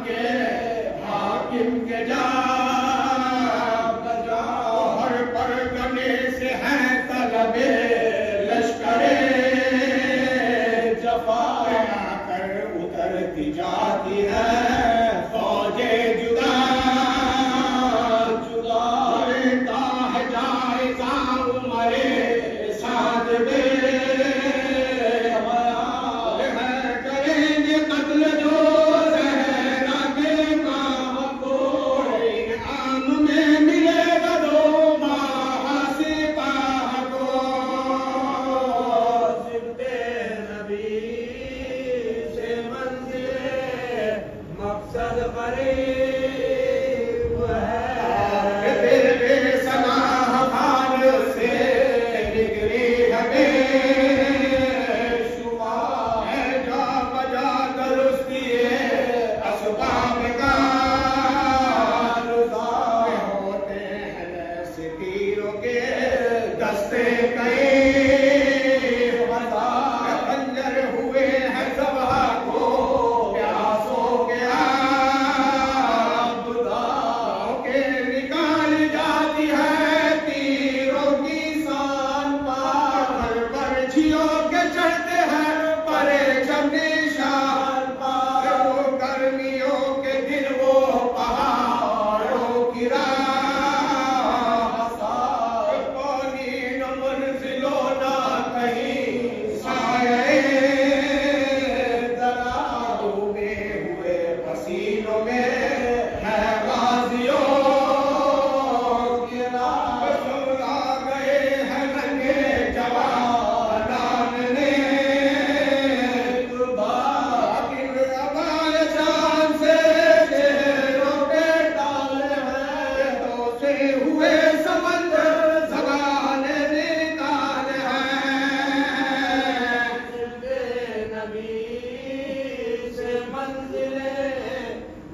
کے جا بجا ہر پرگنے سے ہے طلب لشکر جفا کر اترتی جاتی ہے فوجیں جدا جدا رہتا ہے جائزہ عمر سعد بے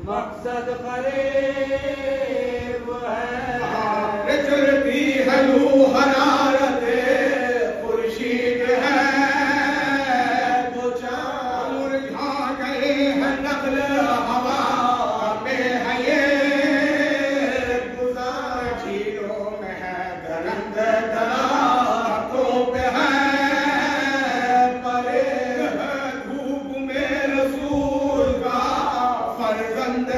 مقصد قریب ہے چلتی ہے لو حرارت خورشید ہے تو چاند مرجھا گئے ہیں نقل ہوا میں ہے یہ گزار جھیلوں میں ہے درند درختوں پہ ہے پرے ہے دھوپ میں رسول کا فرزند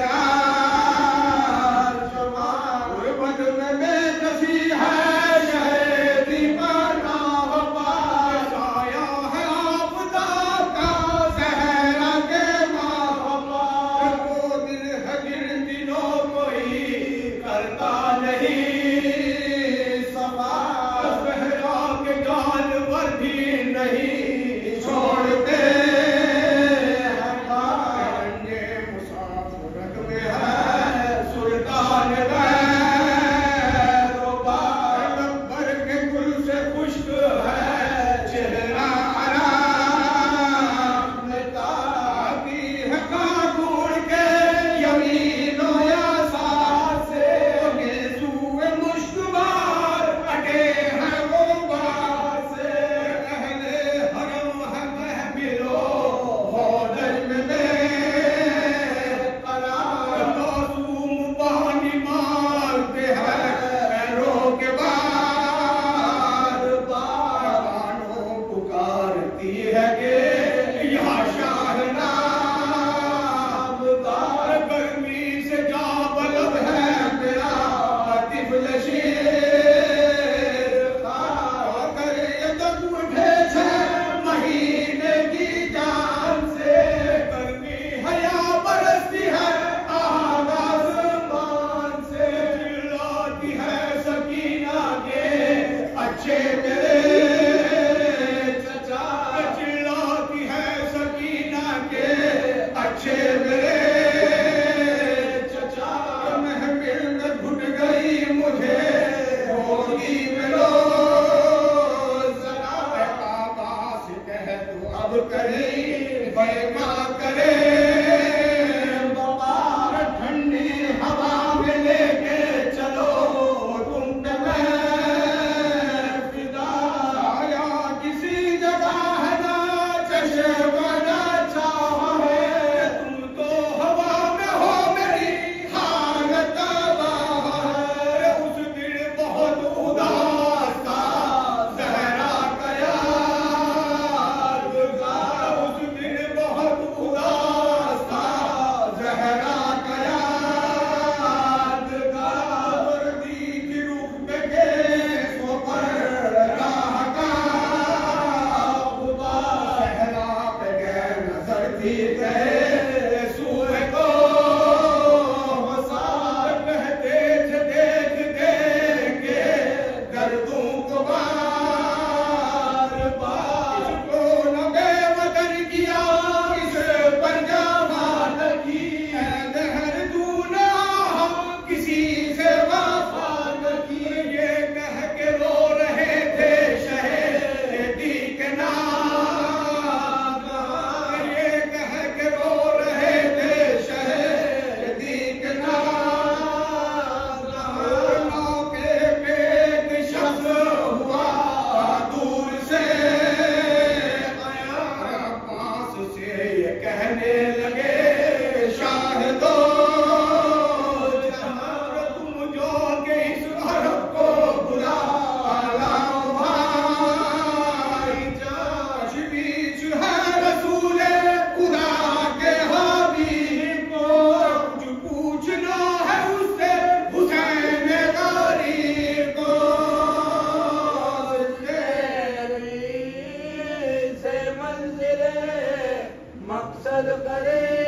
مقصد کرے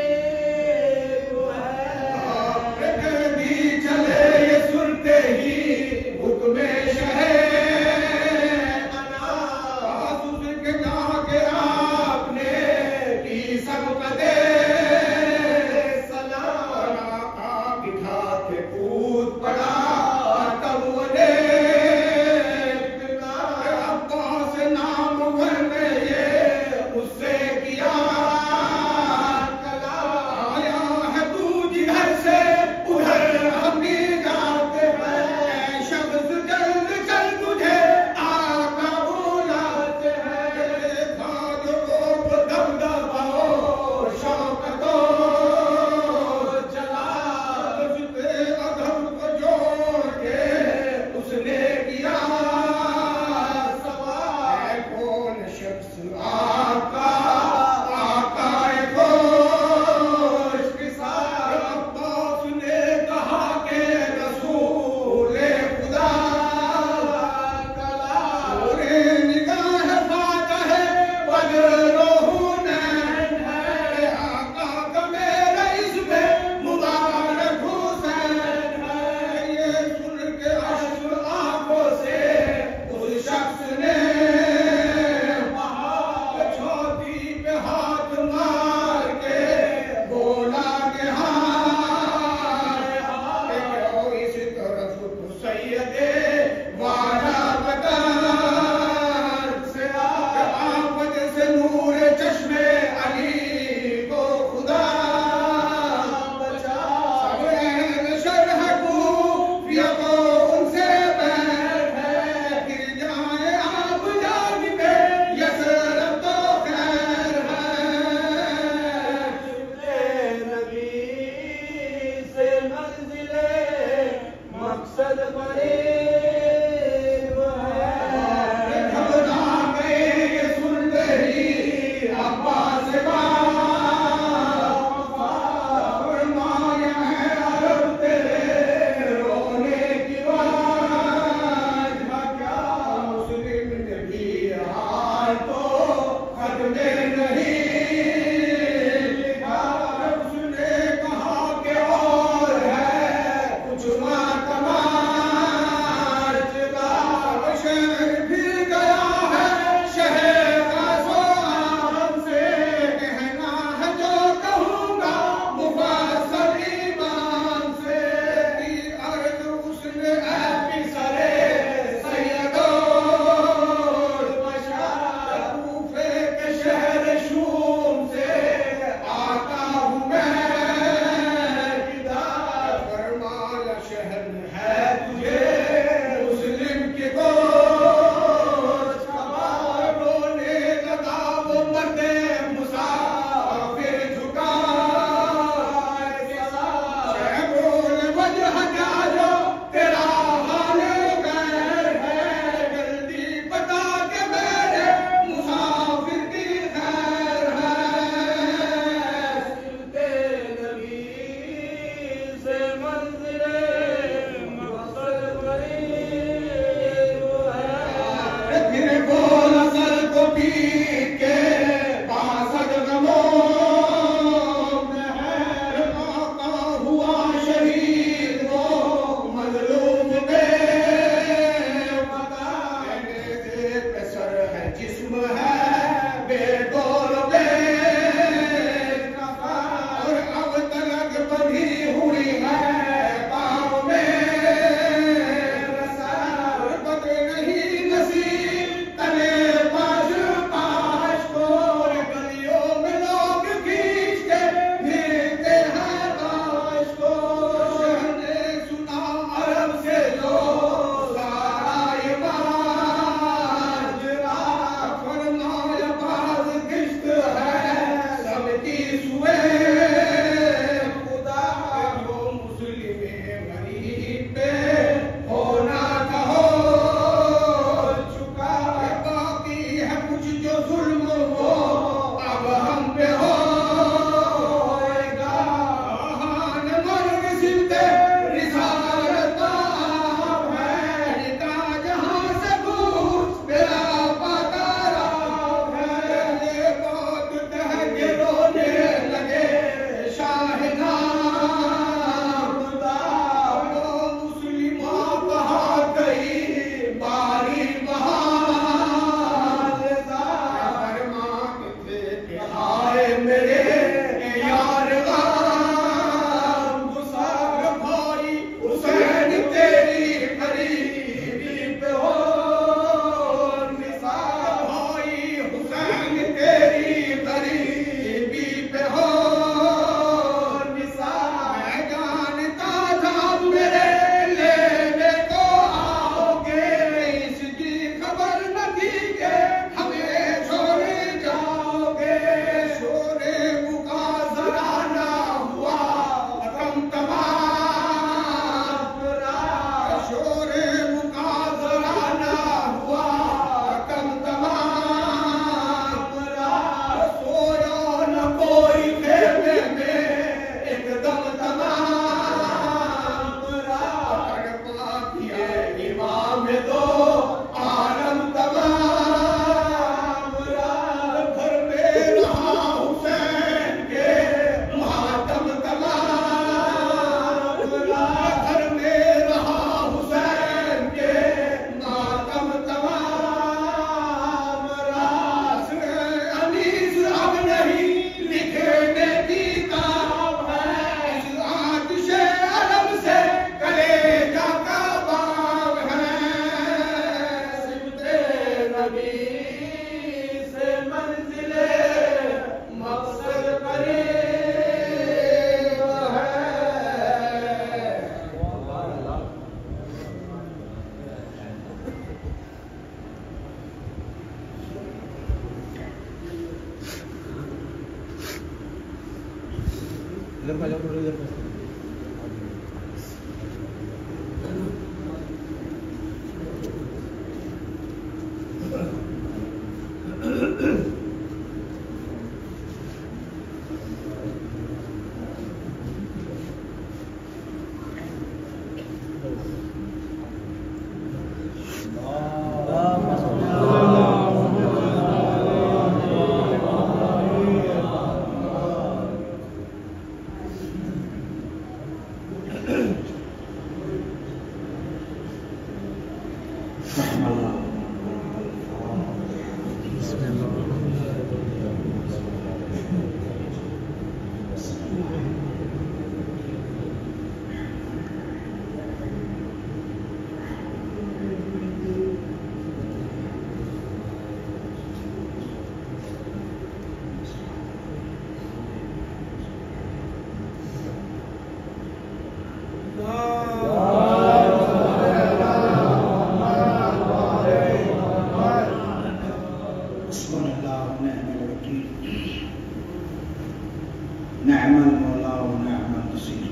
نعم المولا ونعم النصير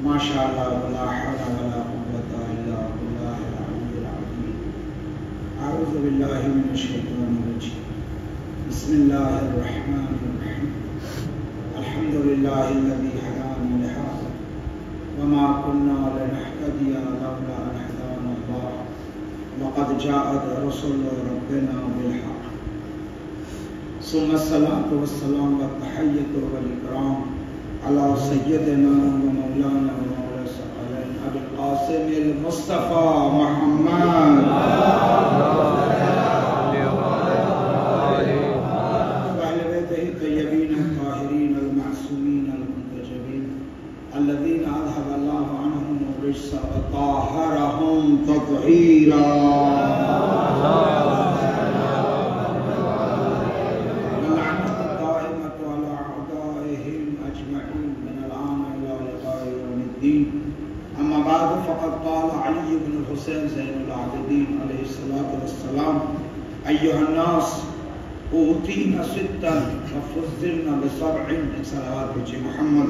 ما شاء الله ولا حول ولا قوة إلا بالله العلي العظيم. أعوذ بالله من الشيطان الرجيم. بسم الله الرحمن الرحيم. الحمد لله الذي هدانا لهذا وما كنا لنهتدي لولا أن هدانا الله لقد جاءت رسل ربنا بالحق ثم الصلاة والسلام والتحية والإكرام على سيدنا ومولانا ومولى الثقلين أبي القاسم المصطفى محمد وأهل بيته الطيبين الطاهرين المعصومين المنتجبين الذين أذهب الله عنهم الرجس وطهرهم تطهيرا. أما بعد فقد قال علي بن الحسين زين العابدين عليه الصلاة والسلام أيها الناس أوتينا ستا وفضلنا بسبع. صلوات بجي محمد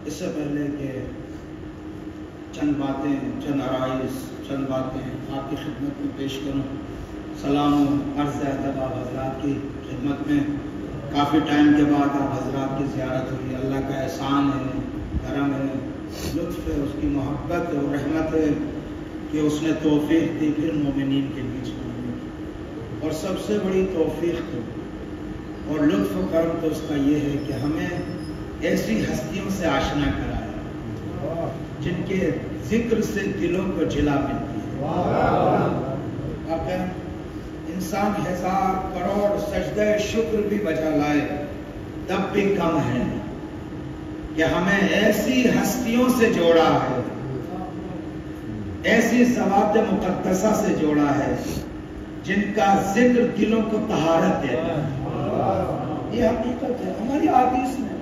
اس سے پہلے کہ چند باتیں چند عرائض چند باتیں آپ کی خدمت میں پیش کروں. سلام و عرض ادب آپ حضرات کی خدمت میں. کافی ٹائم کے بعد آپ حضرات کی زیارت ہوئی. اللہ کا احسان ہے، کرم ہے، لطف ہے، اس کی محبت اور رحمت ہے کہ اس نے توفیق دی پھر مومنین کے بیچ میں. اور سب سے بڑی توفیق تو اور لطف و کرم تو اس کا یہ ہے کہ ہمیں ایسی ہستیوں سے آشنا کرایا جن کے ذکر سے دلوں کو جلا ملتی ہے. انسان 1000 کروڑ سجدہ شکر بھی بجا لائے تب بھی کم ہے کہ ہمیں ایسی ہستیوں سے جوڑا ہے، ایسی ذوات مقدسہ سے جوڑا ہے جن کا ذکر دلوں کو طہارت دیتا ہے. یہ حقیقت ہے ہماری حدیث میں،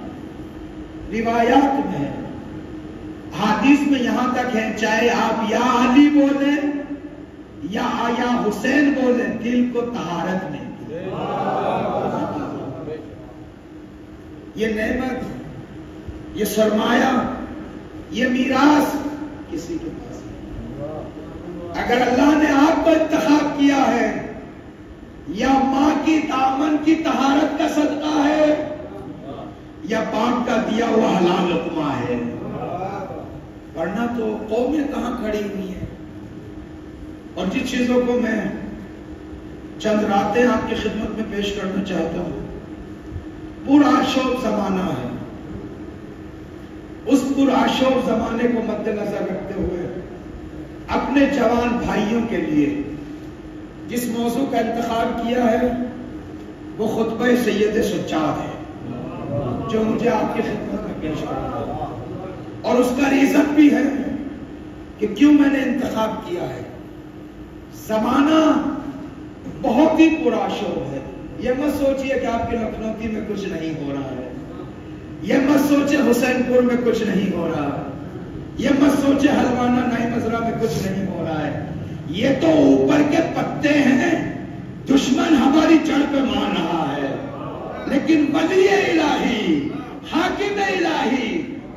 روایات میں، حدیث میں یہاں تک ہے چاہے آپ یا علی بولیں یا حسین بولیں دل کو طہارت نہیں. یہ نعمت، یہ سرمایہ، یہ میراث کسی کے پاس نہیں. اگر اللہ نے آپ کو انتخاب کیا ہے یا ماں کی دامن کی طہارت کا صدقہ ہے یا باپ کا دیا ہوا حلال لقمہ ہے، ورنہ تو قومیں کہاں کھڑی ہوئی ہیں. اور جن چیزوں کو میں چند راتیں آپ کی خدمت میں پیش کرنا چاہتا ہوں، پرآشوب زمانہ ہے. اس پرآشوب زمانے کو مد نظر رکھتے ہوئے اپنے جوان بھائیوں کے لیے جس موضوع کا انتخاب کیا ہے وہ خطبہ سید سجاد ہے جو مجھے آپ کی خدمت میں پیش کرنا ہے. اور اس کا ریزن بھی ہے کہ کیوں میں نے انتخاب کیا ہے. زمانہ بہت ہی پرآشوب ہے. یہ مت سوچئے کہ آپ کے لکھنوتی میں کچھ نہیں ہو رہا ہے، یہ مت سوچے حسین پور میں کچھ نہیں ہو رہا، یہ مت سوچے حلوانہ نئی مزرعہ میں کچھ نہیں ہو رہا ہے. یہ تو اوپر کے پتے ہیں. دشمن ہماری پہ مان رہا ہے، لیکن ولی الہی، حاکم الہی،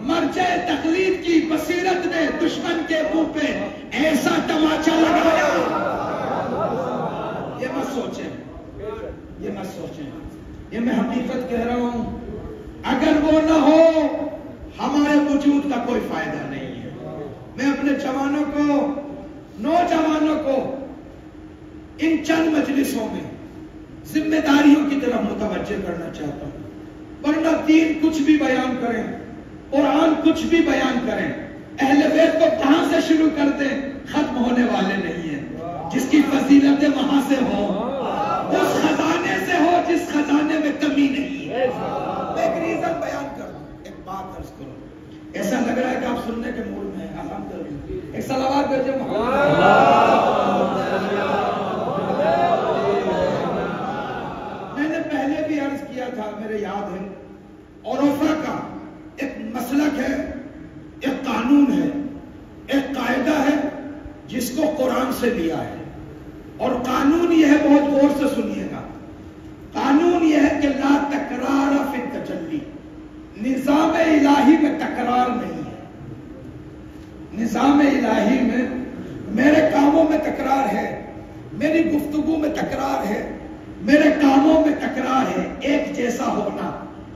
مرجع تقلید کی بصیرت نے دشمن کے منہ پہ ایسا تماچا لگایا. یہ مت سوچیں، یہ مت سوچیں، یہ میں حقیقت کہہ رہا ہوں. اگر وہ نہ ہو ہمارے وجود کا کوئی فائدہ نہیں ہے. میں اپنے جوانوں کو، نوجوانوں کو ان چند مجلسوں میں ذمہ داریوں کی طرف متوجہ کرنا چاہتا ہوں. ورنہ دین کچھ بھی بیان کریں، قرآن کچھ بھی بیان کریں، اہل بیت کو کہاں سے شروع کر دیں ختم ہونے والے نہیں ہیں. جس کی فضیلتیں وہاں سے ہو، اس خزانے سے ہو جس خزانے میں کمی نہیں ہے. میں ایک ریزن بیان کر دوں، ایک بات عرض کروں. ایسا لگ رہا ہے کہ آپ سننے کے موڈ میں ہیں. الحمدللہ ایک صلوات بھیجیں محمد. میں نے پہلے بھی عرض کیا تھا، میرے یاد ہے، عرفہ کا ایک مسلک ہے، ایک قانون ہے، ایک قاعدہ ہے جس کو قرآن سے لیا ہے. اور قانون یہ ہے، بہت غور سے سنیے گا، قانون یہ ہے کہ لا تکرار فی التجلی. نظام الہی میں تکرار نہیں ہے. نظام الہی میں میرے کاموں میں تکرار ہے، میری گفتگو میں تکرار ہے، میرے کاموں میں تکرار ہے، ایک جیسا ہونا.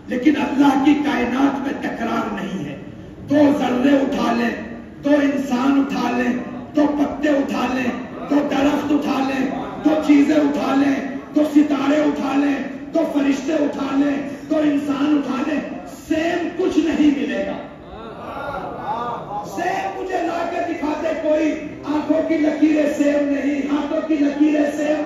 لیکن اللہ کی کائنات میں تکرار نہیں ہے. دو ذرے اٹھا لیں، دو انسان اٹھا لیں، دو پتے اٹھا لیں، دو درخت اٹھا لیں، دو چیزیں اٹھا لیں، دو ستارے اٹھا لیں، دو فرشتے اٹھا لیں، دو انسان اٹھا لیں، سیم کچھ نہیں ملے گا. سیم مجھے لا کے دکھا دے کوئی، آنکھوں کی لکیریں سیم نہیں، ہاتھوں کی لکیریں سیم.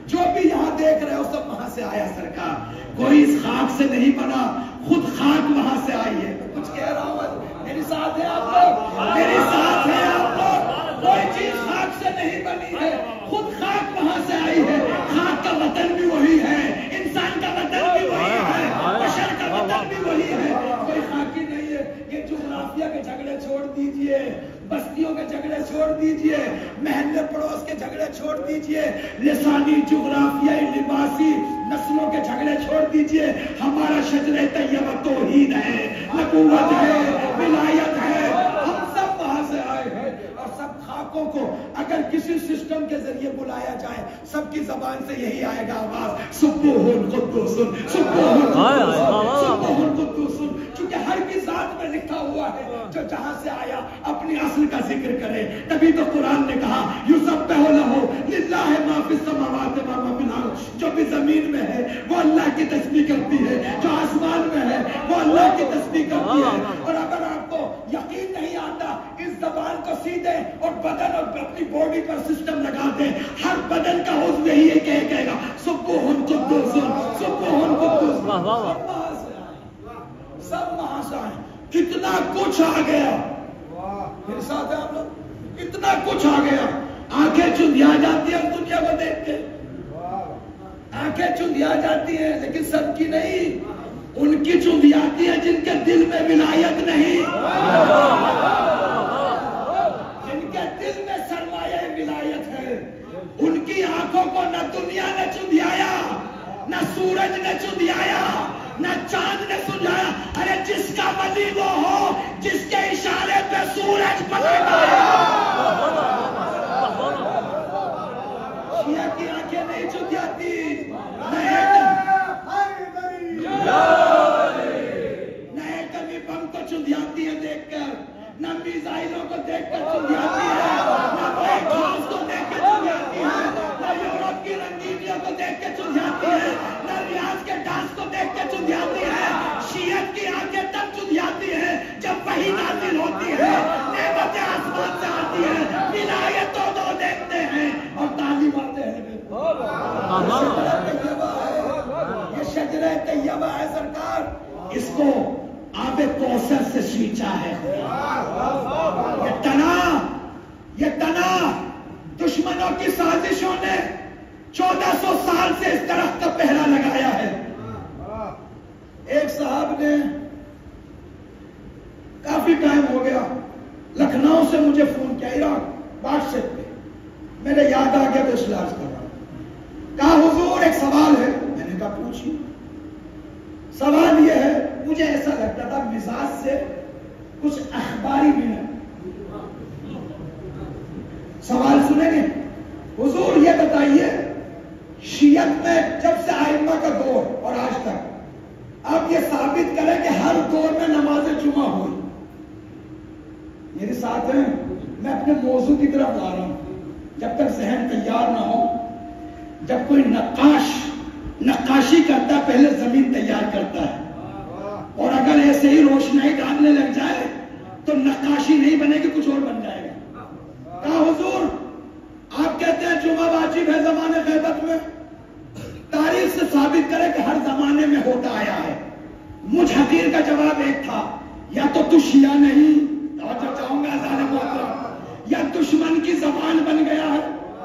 جو بھی یہاں دیکھ رہے ہو سب وہاں سے آیا سرکار. کوئی اس خاک سے نہیں بنا، خود خاک وہاں سے آئی ہے. میں کچھ کہہ رہا ہوں، میری ساتھ ہے آپ لوگ، میری ساتھ ہے آپ لوگ. کوئی چیز خاک سے نہیں بنی ہے، خود خاک وہاں سے آئی ہے. خاک کا وطن بھی وہی ہے، انسان کا وطن بھی وہی ہے، بشر کا وطن بھی وہی ہے. کوئی خاکی نہیں ہے. یہ جغرافیہ کے جھگڑے چھوڑ دیجئے، بستیوں کے جھگڑے چھوڑ دیجئے، محلے پڑوس کے جھگڑے چھوڑ دیجئے، لسانی، جغرافیائی، لباسی، نسلوں کے جھگڑے چھوڑ دیجئے. ہمارا شجرہ طیبہ توحید ہے، نبوت ہے، ولایت ہے. ہم سب وہاں سے آئے ہیں. اور سب خاکوں کو اگر کسی سسٹم کے ذریعے بلایا جائے، سب کی زبان سے یہی آئے گا آواز، سبوح قدوس سبوح سبوح قدوس. چونکہ ہر کی ذات میں لکھا ہوا ہے، جو جہاں سے آیا اپنی اصل کا ذکر کرے. تبھی تو قرآن نے کہا یسبح لہ للہ ما فی السماوات و ما فی الارض. جو بھی زمین میں ہے وہ اللہ کی تسبیح کرتی ہے، جو آسمان میں ہے وہ اللہ کی تسبیح کرتی ہے. اور اگر آپ کو یقین نہیں آتا، اس زبان کو سیدھے اور بدن اور اپنی باڈی پر سسٹم لگا دیں. ہر بدن کا عضو یہی ہے کہ کہے گا سبوح قدوس سبوح قدوس. سب وہاں سے آئے. اتنا کچھ آ گیا. میرے ساتھ ہیں آپ لوگ، اتنا کچھ آ گیا. آنکھیں چندیا جاتی ہیں دنیا کو دیکھ کے، آنکھیں چندیا جاتی ہیں، لیکن سب کی نہیں. ان کی چندیاتی ہیں جن کے دل میں ولایت نہیں، جن کے دل میں سرمایہ ولایت ہے. ان کی آنکھوں کو نہ دنیا نے چندیایا، نہ سورج نے چندیایا، نہ چاند نے سجایا. ارے جس کا ولی وہ ہو جس کے اشارے پہ سورج پلٹا. شیعہ کی آنکھیں نہیں چندیاتی، نہ ایٹمی بم کو چندیاتی ہے دیکھ کر، نہ میزائلوں کو دیکھ کر چندیاتی ہے، نہ وائٹ ہاؤس کو دیکھ کر چندیاتی ہے، نہ یورپ کی رنگینیوں کو دیکھ کے چندیاتی ہے، نہ ریاض کے ڈانس کو دیکھ کے چندیاتی ہے. شیعت کی آنکھیں تب چندیاتی ہے جب وحی نازل ہوتی ہے، نعمتیں آسمان سے آتی ہے، ولایت دو دیکھتے ہیں اور تالی مارتے ہیں. یہ شجرہ طیبہ ہے سرکار. اس کو آب کوثر سے سینچا ہے. یہ تنا دشمنوں کی سازشوں نے 1400 سال سے اس درخت کا پہرا لگایا ہے. ایک صاحب نے کافی ٹائم ہو گیا لکھنؤ سے مجھے فون کیا، عراق، واٹس ایپ پہ. میرے یاد آ گیا تو اس علاج کر رہا ہوں. کہا حضور ایک سوال ہے. میں نے کہا پوچھیے. سوال یہ ہے, مجھے ایسا لگتا تھا مزاج سے کچھ اخباری بھی ہے. سوال سنیں گے؟ حضور یہ بتائیے, شیعت میں جب سے ائمہ کا دور اور آج تک آپ یہ ثابت کریں کہ ہر دور میں نماز جمعہ ہوئی. میرے ساتھ ہیں, میں اپنے موضوع کی طرف لا رہا ہوں. جب تک ذہن تیار نہ ہو, جب کوئی نقاشی کرتا ہے پہلے زمین تیار کرتا ہے, اور اگر ایسے ہی روشنائی ڈالنے لگ جائے تو نقاشی نہیں بنے گی, کچھ اور بن جائے گا. کہا حضور آپ کہتے ہیں جمعہ واجب ہے زمانے غیبت میں, تاریخ سے ثابت کرے کہ ہر زمانے میں ہوتا آیا ہے. مجھ حقیر کا جواب ایک تھا, یا تو شیعہ نہیں, چاہوں گا یا دشمن کی زبان بن گیا ہے.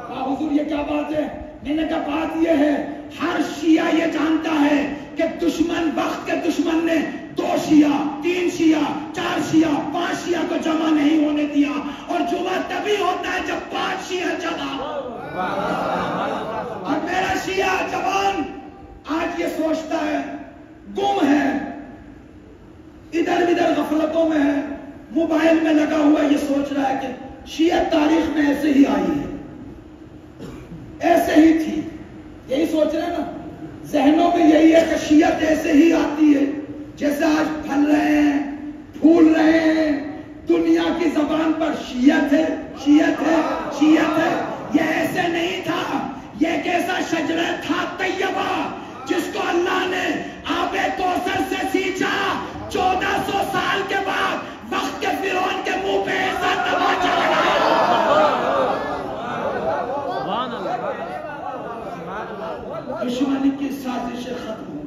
کہا حضور یہ کیا بات ہے؟ میں نے کہا بات یہ ہے, ہر شیعہ یہ جانتا ہے کہ دشمن, وقت کے دشمن نے 2 شیعہ 3 شیعہ 4 شیعہ 5 شیعہ کو جمع نہیں ہونے دیا, اور جمعہ تبھی ہوتا ہے جب 5 شیعہ جمع. اور میرا شیعہ جوان آج یہ سوچتا ہے, گم ہے, ادھر ادھر غفلتوں میں ہے, موبائل میں لگا ہوا یہ سوچ رہا ہے کہ شیعت تاریخ میں ایسے ہی آئی ہے, ایسے ہی تھی. یہی سوچ رہے ہیں نا, ذہنوں میں یہی ہے کہ شیعت ایسے ہی آتی ہے جیسے آج پھل رہے ہیں, پھول رہے ہیں. دنیا کی زبان پر شیعت ہے, شیعت ہے, شیعت ہے. یہ ایسے نہیں تھا, یہ ایک ایسا شجرہ تھا طیبہ جس کو اللہ نے آب کوثر سے سینچا. 1400 سال کے بعد وقت کے فرعون کے منہ پہ ایسا تماچا لگایا. دشمن کی سازشیں ختم ہو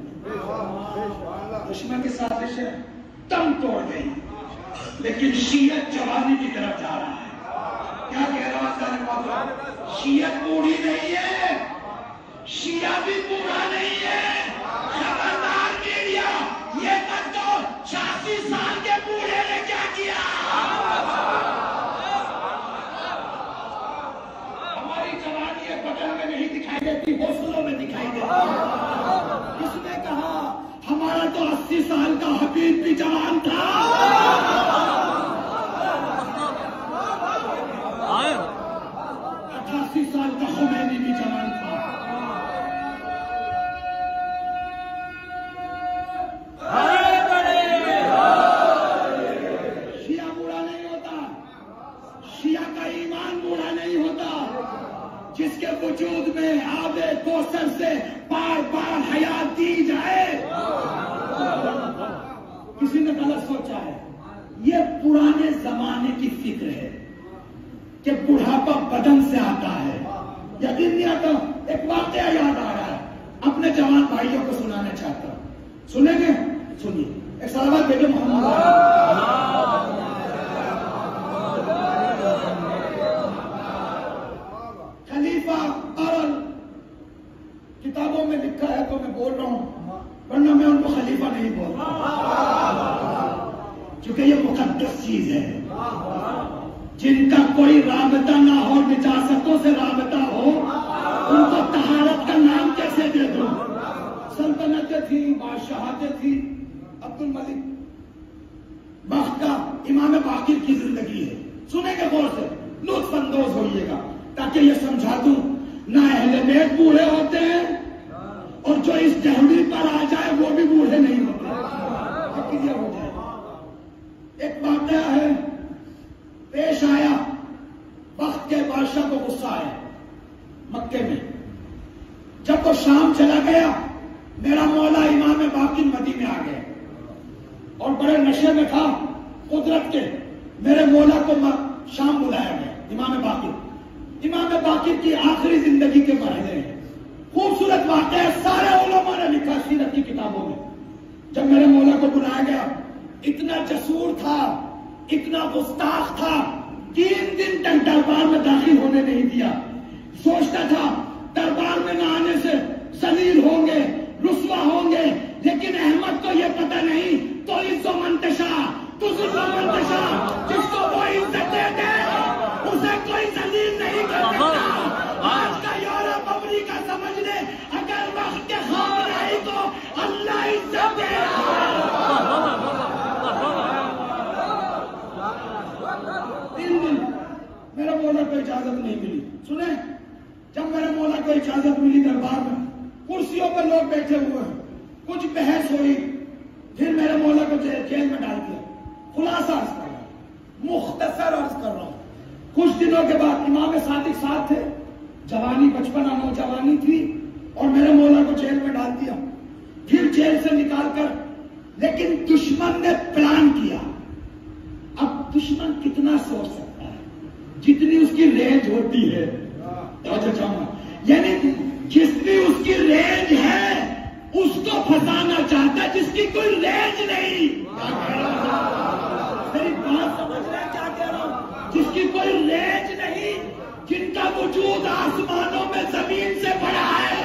گئی, دشمن کی سازشیں دم توڑ گئی, لیکن شیعت جوانی کی طرف جا رہا ہے. کیا کہہ رہا ہے؟ شیعت بوڑھی نہیں ہے, شیعہ بھی بوڑھا نہیں ہے. خبردار میڈیا, یہ مت دو 86 سال کے بوڑھے نے کیا کیا. ہماری جوانی بدن میں نہیں دکھائی دیتی, حوصلوں میں دکھائی دیتی. کس نے کہا ہمارا تو 80 سال کا حبیب بھی جوان تھا, 88 سال کا خمینی بھی جوان تھا. شیعہ بوڑھا نہیں ہوتا, شیعہ کا ایمان بوڑھا نہیں ہوتا. جس کے وجود میں آب کوثر سے بار بار حیات دی جائے. کسی نے غلط سوچا ہے, یہ پرانے زمانے کی فکر ہے کہ بڑھاپا بدن سے آتا ہے. یقین نہیں آتا. ایک واقعہ یاد آ رہا ہے, اپنے جوان بھائیوں کو سنانا چاہتا ہوں. سنیں گے؟ سنیے. ایک صلوات بھیجو محمد. خلیفہ ارل کتابوں میں لکھا ہے تو میں بول رہا ہوں, ورنہ میں ان کو خلیفہ نہیں بولتا, کیونکہ یہ مقدس چیز ہے. جن کا کوئی رابطہ نہ ہو, نجاستوں سے رابطہ ہو, ان کو طہارت کا نام کیسے دے دو؟ سلطنتیں تھی, بادشاہتیں تھی. عبد الملک بخت کا امام باقر کی زندگی ہے. سنیں گے غور سے, لطف اندوز ہوئیے گا تاکہ یہ سمجھا دوں. نہ اہل بیت بوڑھے ہوتے ہیں, اور جو اس دہلی پر آ جائے وہ بھی بوڑھے نہیں ہوتے. کلیئر ہو جائے. ایک واقعہ ہے پیش آیا, وقت کے بادشاہ کو غصہ آیا مکے میں. جب وہ شام چلا گیا, میرا مولا امام باقر مدینے آ گیا اور بڑے نشے میں تھا قدرت کے. میرے مولا کو شام بلایا گیا. امام باقر کی آخری زندگی کے مرحلے ہیں. خوبصورت واقعہ, سارے علماء نے لکھا سیرت کی کتابوں میں. جب میرے مولا کو بلایا گیا, اتنا جسور تھا, اتنا گستاخ تھا, 3 دن تک دربار میں داخل ہونے نہیں دیا. سوچتا تھا دربار میں نہ آنے سے ذلیل ہوں گے, رسوا ہوں گے. لیکن احمد کو یہ پتہ نہیں, تو عز و منتشا تذل و منتشا, جس کو وہ عزت دے دے اسے کوئی ذلیل نہیں کر سکتا. اللہ عزت دے رہا ہے۔ 3 دن میرے مولا کو اجازت نہیں ملی۔ سنیں، جب میرے مولا کو اجازت ملی دربار میں، کرسیوں پر لوگ بیٹھے ہوئے ہیں، کچھ بحث ہوئی، پھر میرے مولا کو جیل میں ڈال دیا۔ خلاصہ عرض کر رہا ہوں، مختصر عرض کر رہا ہوں، کچھ دنوں کے بعد امام صادق ساتھ تھے، جوانی بچپنا نوجوانی تھی، اور میرے مولا کو جیل میں ڈال دیا، پھر جیل سے نکال کر، لیکن دشمن نے پلان کیا۔ اب دشمن کتنا سوچ سکتا ہے؟ جتنی اس کی رینج ہوتی ہے، یعنی جتنی اس کی رینج ہے اس کو پھنسانا چاہتا ہے، جس کی کوئی رینج نہیں۔ میری بات سمجھ رہے ہیں کیا کہہ رہا ہوں؟ جس کی کوئی رینج نہیں، جن کا وجود آسمانوں میں زمین سے بڑا ہے،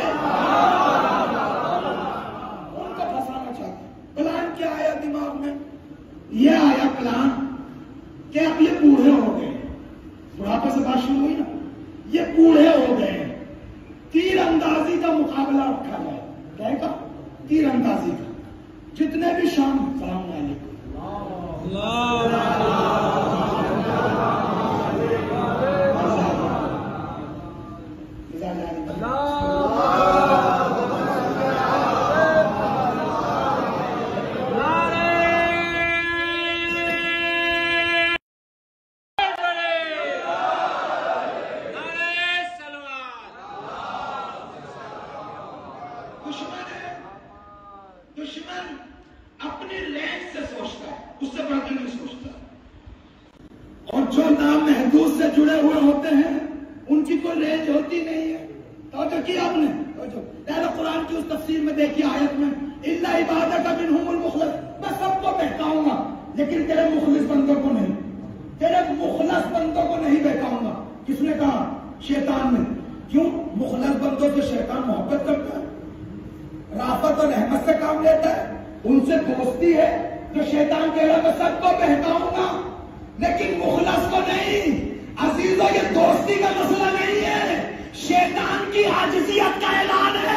ان کو پھنسانا چاہتا ہے۔ پلان کیا آیا دماغ میں؟ یہ آیا پلان کہ اب یہ بوڑھے ہو گئے، بڑھاپے سے بات شروع ہوئی نا، یہ بوڑھے ہو گئے، تیر اندازی کا مقابلہ رکھا جائے۔ کیا کا؟ تیر اندازی کا۔ جتنے بھی شام، السلام علیکم، دشمن اپنی رینج سے سوچتا ہے، اس سے بڑھ کر نہیں سوچتا، اور جو نامحدود سے جڑے ہوئے ہوتے ہیں ان کی کوئی رینج ہوتی نہیں ہے۔ توجہ کی آپ نے؟ توجہ قرآن کی اس تفسیر میں دیکھی آیت میں، الا عبادک منہم المخلص، میں سب کو بہکاؤں گا لیکن تیرے مخلص بندوں کو نہیں، تیرے مخلص بندوں کو نہیں بہکاؤں گا۔ کس نے کہا؟ شیطان نے۔ کیوں؟ مخلص بندوں سے شیطان محبت کرتا ہے، رافت اور رحمت سے کام لیتا ہے، ان سے دوستی ہے، جو شیطان کہہ رہا میں سب کو بہکاؤں گا لیکن مخلص کو نہیں۔ عزیزوں، یہ دوستی کا مسئلہ نہیں ہے، شیطان کی عاجزیت کا اعلان ہے۔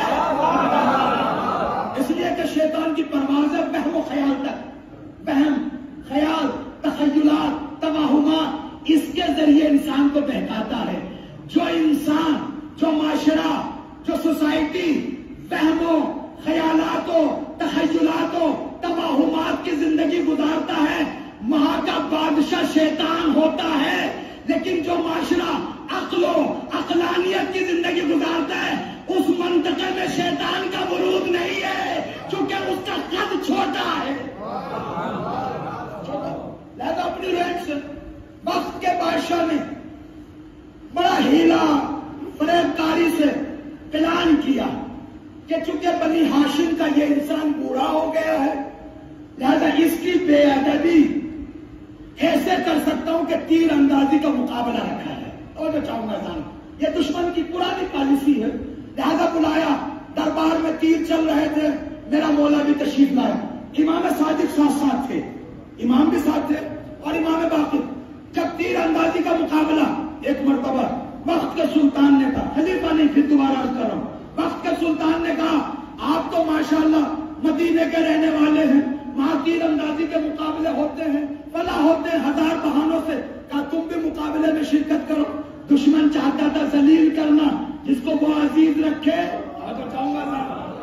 اس لیے کہ شیطان کی پرواز ہے وہم و خیال تک، وہم، خیال، تخیلات، توہمات، اس کے ذریعے انسان کو بہکاتا ہے۔ جو انسان، جو معاشرہ، جو سوسائٹی وہموں، خیالاتوں، تخیلاتوں، توہمات کی زندگی گزارتا ہے، وہاں کا بادشاہ شیطان ہوتا ہے۔ لیکن جو معاشرہ عقل و عقلانیت کی زندگی گزارتا ہے، اس منطقے میں شیطان کا ورود نہیں ہے، چونکہ اس کا قد چھوٹا ہے۔ لہذا اپنی رینج سے وقت کے بادشاہ نے بڑا ہیلا فریب کاری سے پلان کیا کہ چونکہ بنی ہاشم کا یہ انسان بوڑھا ہو گیا ہے، لہذا اس کی بے ادبی ایسے کر سکتا ہوں کہ تیر اندازی کا مقابلہ رکھا ہے۔ اور جو چاہوں گا جان، یہ دشمن کی پرانی پالیسی ہے، لہذا بلایا، دربار میں تیر چل رہے تھے، میرا مولا بھی تشریف لایا، امام صادق ساتھ تھے، امام بھی ساتھ تھے اور امام باقر۔ جب تیر اندازی کا مقابلہ، ایک مرتبہ وقت کے سلطان نے کہا، خلیفہ نہیں، پھر دوبارہ عرض کر رہا ہوں، وقت کے سلطان نے کہا آپ تو ماشاءاللہ مدینے کے رہنے والے ہیں، وہاں تیر اندازی کے مقابلے ہوتے ہیں، فلا ہوتے ہیں، 1000 بہانوں سے، کہا تم بھی مقابلے میں شرکت کرو۔ دشمن چاہتا تھا ذلیل کرنا، جس کو وہ عزیز رکھے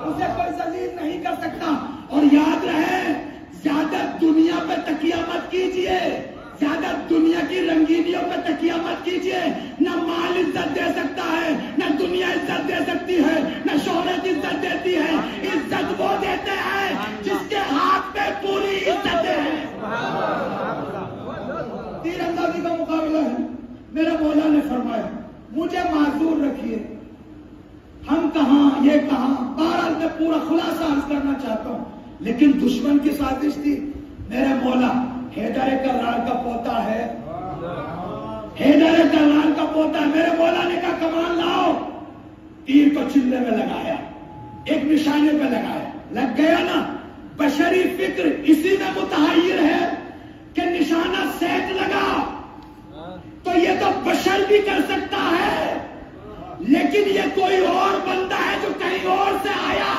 اسے کوئی ذلیل نہیں کر سکتا۔ اور یاد رہے، زیادہ دنیا پہ تکیہ مت کیجئے، زیادہ دنیا کی رنگینیوں پہ تکیہ مت کیجئے۔ نہ مال عزت دے سکتا ہے، نہ دنیا عزت دے سکتی ہے، نہ شہرت عزت دیتی ہے۔ عزت وہ دیتے ہیں جس کے ہاتھ پہ پوری عزت ہے۔ تیر اندازی کا مقابلہ ہے، میرے مولا نے فرمایا مجھے معذور رکھیے، ہم کہاں، یہ کہاں، بہرحال میں پورا خلاصہ عرض کرنا چاہتا ہوں، لیکن دشمن کی سازش تھی۔ میرے مولا حیدر کرار کا پوتا ہے، حیدر کرار کا پوتا ہے، میرے مولا نے کہا کمان لاؤ، تیر کو چلے میں لگایا، ایک نشانے پہ لگایا، لگ گیا نا۔ بشری فکر اسی میں متحیر ہے کہ نشانہ سیٹ لگا تو یہ تو بشر بھی کر سکتا ہے، لیکن یہ کوئی اور بندہ ہے جو کہیں اور سے آیا۔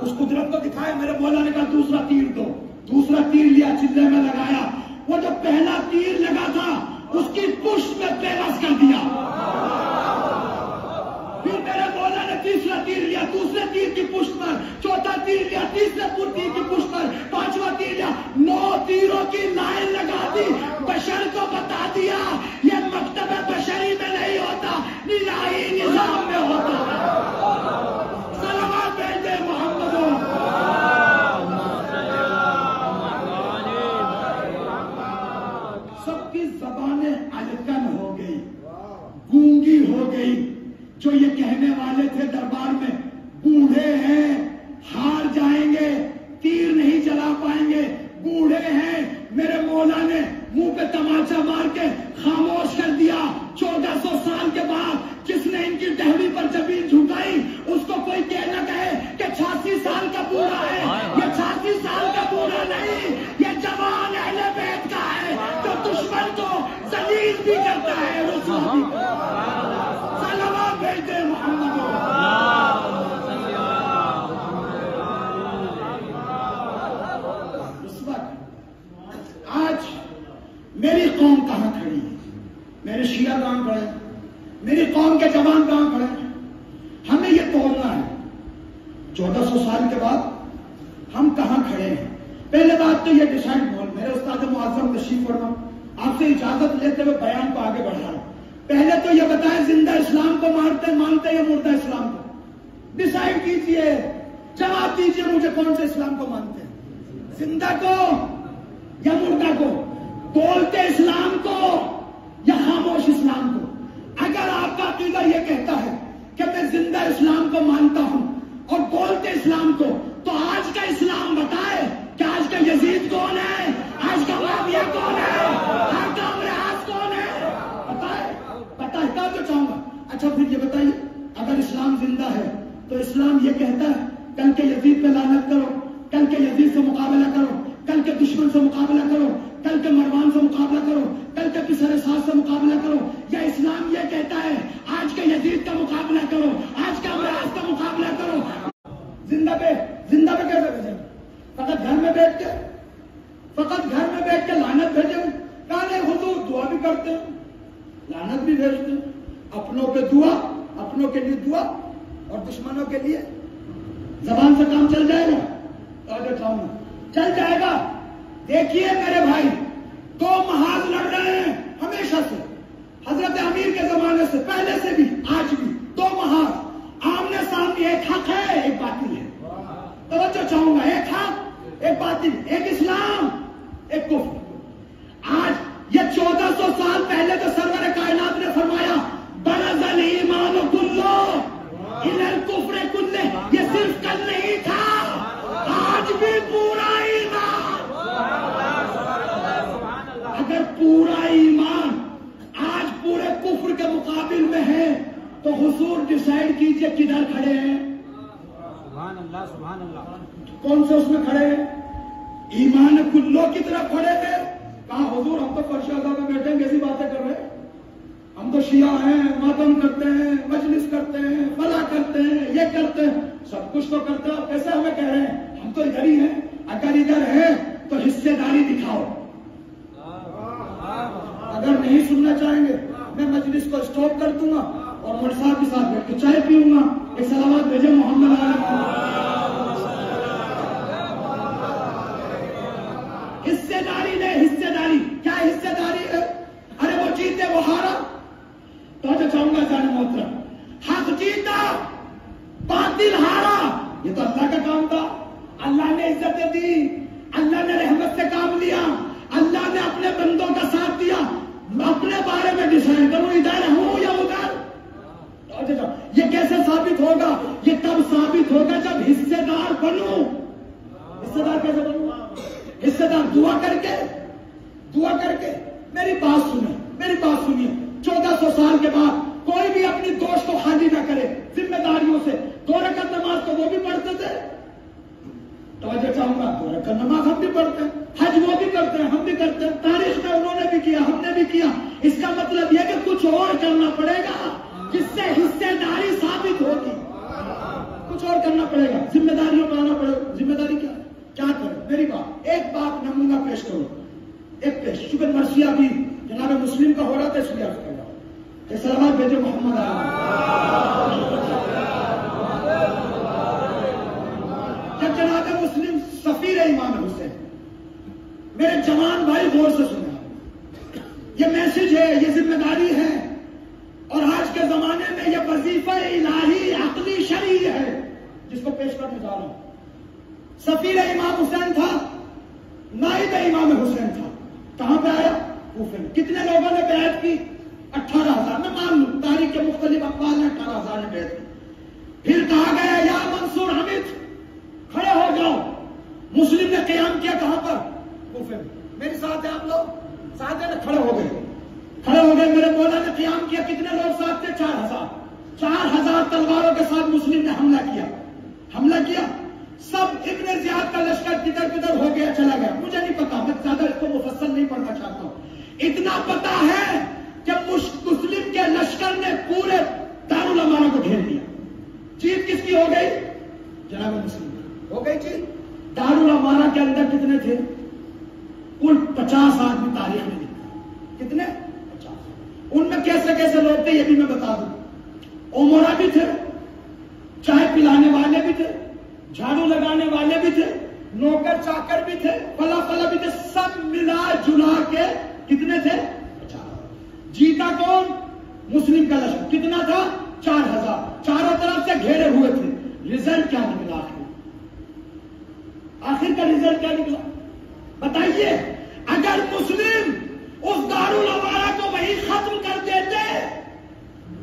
اس قدرت کو دکھائے. میرے مولا نے کہا دوسرا تیر دو. دوسرا تیر لیا, چلے میں لگایا. وہ جو پہلا تیر لگا تھا اس کی پشت میں بے بس کر دیا. پھر میرے مولا نے تیسرا تیر لیا, دوسرے تیر کی پشت پر. چوتھا تیر لیا, تیسرے تیر کی پشت پر. پانچواں تیر لیا. 9 تیروں کی لائن لگا دی. بشر کو بتا دیا یہ مکتب بشری میں نہیں ہوتا, الہی نظام میں ہوتا. صلوات بھیجے محمد. سب کی زبانیں الکن ہو گئی, گونگی ہو گئی. جو یہ کہنے والے تھے دربار میں بوڑھے ہیں, ہار جائیں گے, تیر نہیں چلا پائیں گے, بوڑھے ہیں, میرے مولا نے منہ پہ تماچا مار کے خاموش کر دیا. 1400 سال کے بعد جس نے ان کی دہلی پر زمین جھکائی اس کو کوئی کہنا کہے کہ 86 سال کا بوڑھا ہے. یہ 86 سال کا بوڑھا نہیں, یہ جوان اہل بیت کا ہے جو دشمن کو ذلیل بھی کرتا ہے, رسوا بھی کرتا ہے. صلوات بھیجتے محمد. اس وقت آج میری قوم کہاں کھڑی ہے؟ میرے شیعہ کہاں کھڑے ہیں؟ میری قوم کے جوان کہاں کھڑے ہیں؟ ہمیں یہ توڑنا ہے. 1400 سال کے بعد ہم کہاں کھڑے ہیں؟ پہلے بات تو یہ ڈیسائیڈ بول. میرے استاد معظم تشریف فرما, آپ سے اجازت لیتے ہوئے بیان کو آگے بڑھا رہا ہوں. پہلے تو یہ بتائیں زندہ اسلام کو مانتے یا مردہ اسلام کو؟ ڈیسائیڈ کیجئے, جواب دیجئے مجھے کون سے اسلام کو مانتے ہیں, زندہ کو یا مردہ کو, بولتے اسلام کو یا خاموش اسلام کو؟ اگر آپ کا عقیدہ یہ کہتا ہے کہ میں زندہ اسلام کو مانتا ہوں اور بولتے اسلام کو, تو آج کا اسلام بتائے کہ آج کا یزید کون ہے, آج کا معاویہ کون ہے, آج کا عمرو عاص کون ہے؟ بتاتا تو چاہوں گا. اچھا پھر یہ بتائیے, اگر اسلام زندہ ہے تو اسلام یہ کہتا ہے کل کے یزید پہ لعنت کرو, کل کے یزید سے مقابلہ کرو, کل کے دشمن سے مقابلہ کرو, کل کے مروان سے مقابلہ کرو, کل کے پسر ساز سے مقابلہ کرو, یا اسلام یہ کہتا ہے آج کے یزید کا مقابلہ کرو, آج کے عمرو عاص کا مقابلہ کرو؟ زندہ پہ کیسے بھیجیں؟ فقط گھر میں بیٹھ کے لعنت بھیجیں؟ کہا نہیں حضور دعا بھی کرتے ہیں, لعنت بھی بھیجتے ہیں. اپنوں پہ دعا, اپنوں کے لیے دعا اور دشمنوں کے لیے زبان سے کام چل جائے گا؟ چل جائے گا. دیکھیے میرے بھائی, 2 محاذ لڑ رہے ہیں ہمیشہ سے, حضرت امیر کے زمانے سے, پہلے سے بھی, آج بھی 2 محاذ آمنے سامنے. ایک حق ہے, ایک باطل ہے. توجہ چاہوں گا, ایک حق, ایک باطل, ایک اسلام, ایک کفر. آج یہ 1400 سال پہلے تو سرور کائنات نے فرمایا برز الایمان کلہ الی الکفر کلہ, یہ صرف کل نہیں تھا, آج بھی پورا ایمان. اگر پورا ایمان آج پورے کفر کے مقابل میں ہے تو حضور ڈیسائیڈ کیجئے کدھر کھڑے ہیں. سبحان اللہ, سبحان اللہ. کون سے اس میں کھڑے ہیں؟ ایمان کلو کی طرف کھڑے تھے. کہا حضور ہم تو فرش اعلیٰ میں بیٹھے ہیں, کیسی باتیں کر رہے ہیں, ہم تو شیعہ ہیں, ماتم کرتے ہیں, مجلس کرتے ہیں, فلاح کرتے ہیں, یہ کرتے ہیں, سب کچھ تو کرتے ہیں, کیسے ہمیں کہہ رہے ہیں؟ ہم تو ادھر ہی ہیں. اگر ادھر ہے تو حصے داری دکھاؤ. اگر نہیں سننا چاہیں گے میں مجلس کو اسٹاپ کر دوں گا اور مول صاحب کے ساتھ بیٹھ کے چائے پیوں گا. ایک صلوات بھیجے محمد علیہ. حصے داری نہیں, حصے داری کیا حصے داری ہے؟ ارے وہ جیتے وہ ہارا. تو جو چاہوں گا جانے محترم, حق جیتا باطل ہارا, یہ تو اللہ کا کام تھا. اللہ نے عزت دی, اللہ نے رحمت سے کام لیا, اللہ نے اپنے بندوں کا ساتھ دیا. اپنے بارے میں ڈیسائیڈ کروں ادھر ہوں یا ادھر. یہ کیسے ثابت ہوگا؟ یہ تب ثابت ہوگا جب حصے دار بنوں. حصے دار کیسے بنوں؟ حصے دار دعا کر کے. میری بات سنیے, 1400 سال کے بعد کوئی بھی اپنی دوست کو خالی نہ کرے ذمہ داریوں سے. 2 رکعت نماز تو وہ بھی پڑھتے تھے, توجہ چاہوں گا, 2 رکعت نماز ہم بھی پڑھتے ہیں, حج وہ بھی کرتے ہیں, ہم بھی کرتے ہیں, تاریخ میں انہوں نے بھی کیا, ہم نے بھی کیا. اس کا مطلب یہ کہ کچھ اور کرنا پڑے گا جس سے حصے داری ثابت ہوگی. کچھ اور کرنا پڑے گا، ذمہ داریوں پر آنا پڑے گا. ذمہ داری کیا ہے؟ کیا کریں؟ میری بات ایک بات نمونہ پیش کرو، ایک پیش. شکر مرثیہ بھی جناب مسلم کا ہو رہا تھا، اس لیے عرض کر رہا ہوں کہ سلامات بھیجو محمد جب جناب مسلم سفیر امام حسین، میرے جوان بھائی غور سے سنا، یہ میسج ہے، یہ ذمہ داری ہے، اور آج کے زمانے میں یہ وظیفہ الہی عقلی شرعی ہے جس کو پیش کرنے جا رہا ہوں. سفیر امام حسین تھا، نائب امام حسین تھا. کہاں پہ آیا؟ کوفے میں. کتنے لوگوں نے بیعت کی؟ 18,000. میں مان لوں تاریخ کے مختلف اقوال میں 18,000 نے بیعت کی. پھر کہا گیا یا منصور حمید کھڑے ہو جاؤ. مسلم نے قیام کیا کہاں پر؟ کوفے میں. میرے ساتھ ہیں آپ لوگ؟ ساتھ ہیں؟ کھڑے ہو گئے، کھڑے ہو گئے. میرے مولا نے قیام کیا. کتنے لوگ ساتھ تھے؟ 4,000. 4,000 تلواروں کے ساتھ مسلم نے حملہ کیا. حملہ کیا. سب ابن زیاد کا لشکر کدھر کدھر ہو گیا، چلا گیا. مجھے نہیں پتا، میں زیادہ اس کو مفصل نہیں پڑھنا چاہتا ہوں. اتنا پتا ہے کہ مسلم کے لشکر نے پورے دارالامارہ کو گھیر لیا. جیت کس کی ہو گئی؟ جناب مسلم کی ہو گئی جیت. دارالامارہ کے اندر کتنے تھے؟ کل 50 آدمی تاریخ میں لکھا. کتنے؟ 50. ان میں کیسے کیسے لوگ تھے یہ بھی میں بتا دوں. عمرہ بھی تھے، چائے پلانے والے بھی تھے، جھاڑو لگانے والے بھی تھے، نوکر چاکر بھی تھے، فلا فلا بھی تھے. سب ملا جلا کے کتنے تھے؟ 50. جیتا کون؟ مسلم کا لشکر. کتنا تھا؟ 4,000. چاروں طرف سے گھیرے ہوئے تھے. رزلٹ کیا نکلا؟ آخر کا رزلٹ کیا نکلا بتائیے؟ اگر مسلم اس دارالامارہ کو وہی ختم کر دیتے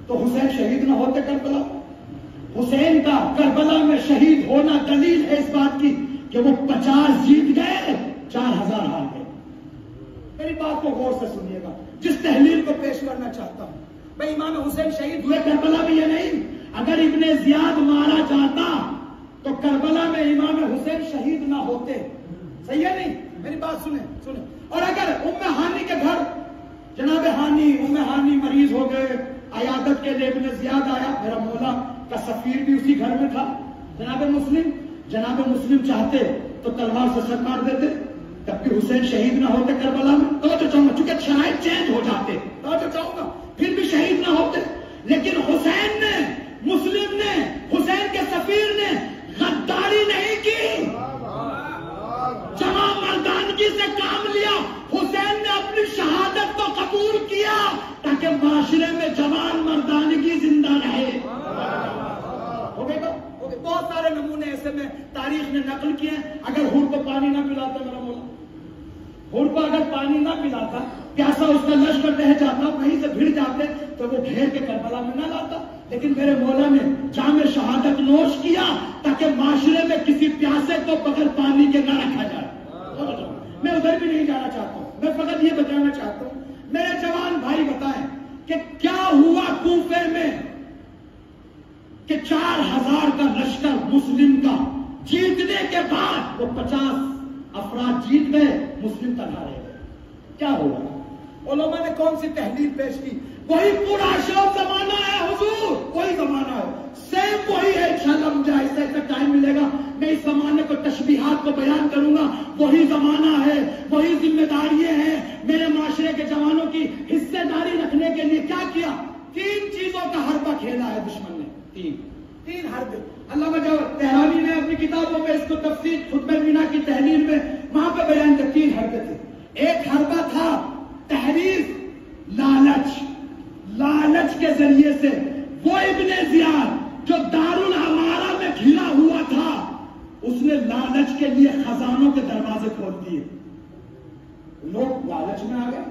تو حسین شہید نہ ہوتے کربلا. حسین کا کربلا میں شہید ہونا دلیل ہے اس بات کی کہ وہ 50 جیت گئے، 4,000 ہار گئے. میری بات کو غور سے سنیے گا. جس تحلیل کو پیش کرنا چاہتا ہوں، بھائی امام حسین شہید ہوئے کربلا میں، یہ نہیں. اگر ابن زیاد مارا جاتا تو کربلا میں امام حسین شہید نہ ہوتے. صحیح ہے نہیں؟ میری بات سنیں. اور اگر ہانی کے گھر جناب ہانی مریض ہو گئے، عیادت کے لیے ابن زیاد آیا، میرا مولا کا سفیر بھی اسی گھر میں تھا. جناب مسلم چاہتے تو تلوار سے سر مار دیتے، تب کہ حسین شہید نہ ہوتے کربلا میں. توجہ چاہوں گا، چونکہ شرائط چینج ہو جاتے، توجہ چاہوں گا، پھر بھی شہید نہ ہوتے. لیکن حسین نے، مسلم نے، حسین کے سفیر نے غداری نہیں کی، جمع مردانگی سے کام لیا. حسین نے اپنی شہادت کو قبول کیا تاکہ معاشرے میں جوان مردانگی زندہ رہے. ہو گئے. بہت سارے نمونے ایسے میں تاریخ نے نقل کیے ہیں. اگر ہور کو پانی نہ پلاتا میرا مولا، ہور کو اگر پانی نہ پلاتا، پیاسا اس کا لشکر رہ جاتا، وہیں سے بھیڑ جاتے تو وہ گھیر کے کربلا میں نہ لاتا. لیکن میرے مولا نے جام شہادت نوش کیا تاکہ معاشرے میں کسی پیاسے کو بغیر پانی کے نہ رکھا جائے. میں ادھر بھی نہیں جانا چاہتا ہوں، میں فقط یہ بتانا چاہتا ہوں. میرے جوان بھائی بتائیں کہ کیا ہوا کوفے میں کہ 4,000 کا لشکر مسلم کا جیتنے کے بعد وہ 50 افراد جیت گئے، مسلم تنہا رہ گئے. کیا ہوا؟ علماء نے کون سی تحلیل پیش کی؟ وہی پورا شوق زمانہ ہے حضور، وہی زمانہ ہے، سیم وہی ہے. انشاءاللہ مجھے ایسا ٹائم ملے گا میں اس زمانے کو تشبیہات کو بیان کروں گا. وہی زمانہ ہے، وہی ذمہ داریاں ہیں. میرے معاشرے کے جوانوں کی حصے داری رکھنے کے لیے کیا کیا؟ 3 چیزوں کا حربہ کھیلا ہے دشمن نے. 3 حربے. علامہ جواد تہرانی نے اپنی کتابوں میں اس کو تفصیل خطبہ مینا کی تحلیل میں وہاں پہ بیان کیا. 3 حربے تھے. ایک حربہ تھا تحریف، لالچ کے ذریعے سے. وہ ابن زیاد جو دارالامارہ میں گھرا ہوا تھا، اس نے لالچ کے لیے خزانوں کے دروازے کھول دیے. لوگ لالچ میں آ گئے،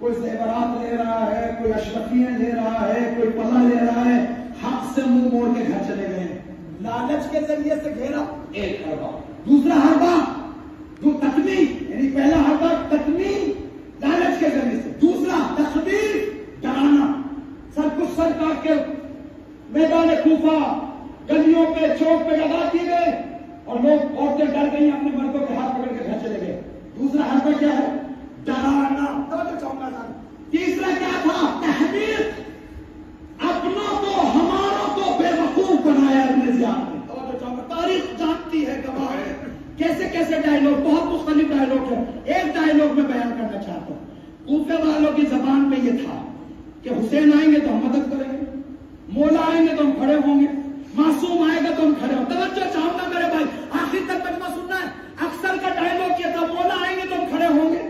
کوئی زیورات لے رہا ہے، کوئی اشرفیاں لے رہا ہے، کوئی پلا لے رہا ہے، حق سے منہ موڑ کے گھر چلے گئے. لالچ کے ذریعے سے گھیرا ایک حربہ. دوسرا حربہ جو تقمی، یعنی پہلا حربہ تقمی لالچ کے ذریعے سے، دوسرا تخویف ڈرانا. سب کچھ سر کاٹ کے میدان کوفہ گلیوں پہ چوک پہ لگا دیے گئے اور لوگ عورتیں ڈر گئی، اپنے مردوں کے ہاتھ پکڑ کے گھر چلے گئے. دوسرا حربہ کیا ہے؟ ڈرانا. تیسرا کیا تھا؟ تحریف. اپنوں کو ہماروں کو بے وقوف بنایا ابن زیاد نے. آئیں گے تو ہم مدد کریں گے، مولا آئیں گے تو ہم کھڑے ہوں گے، معصوم آئے گا تو ہم کھڑے ہوں گے۔ توجہ چاہوں گا میرے بھائی، آخر تک ترجمہ سننا ہے۔ اکثر کا ڈائلاگ یہ تھا، مولا آئیں گے تو ہم کھڑے ہوں گے،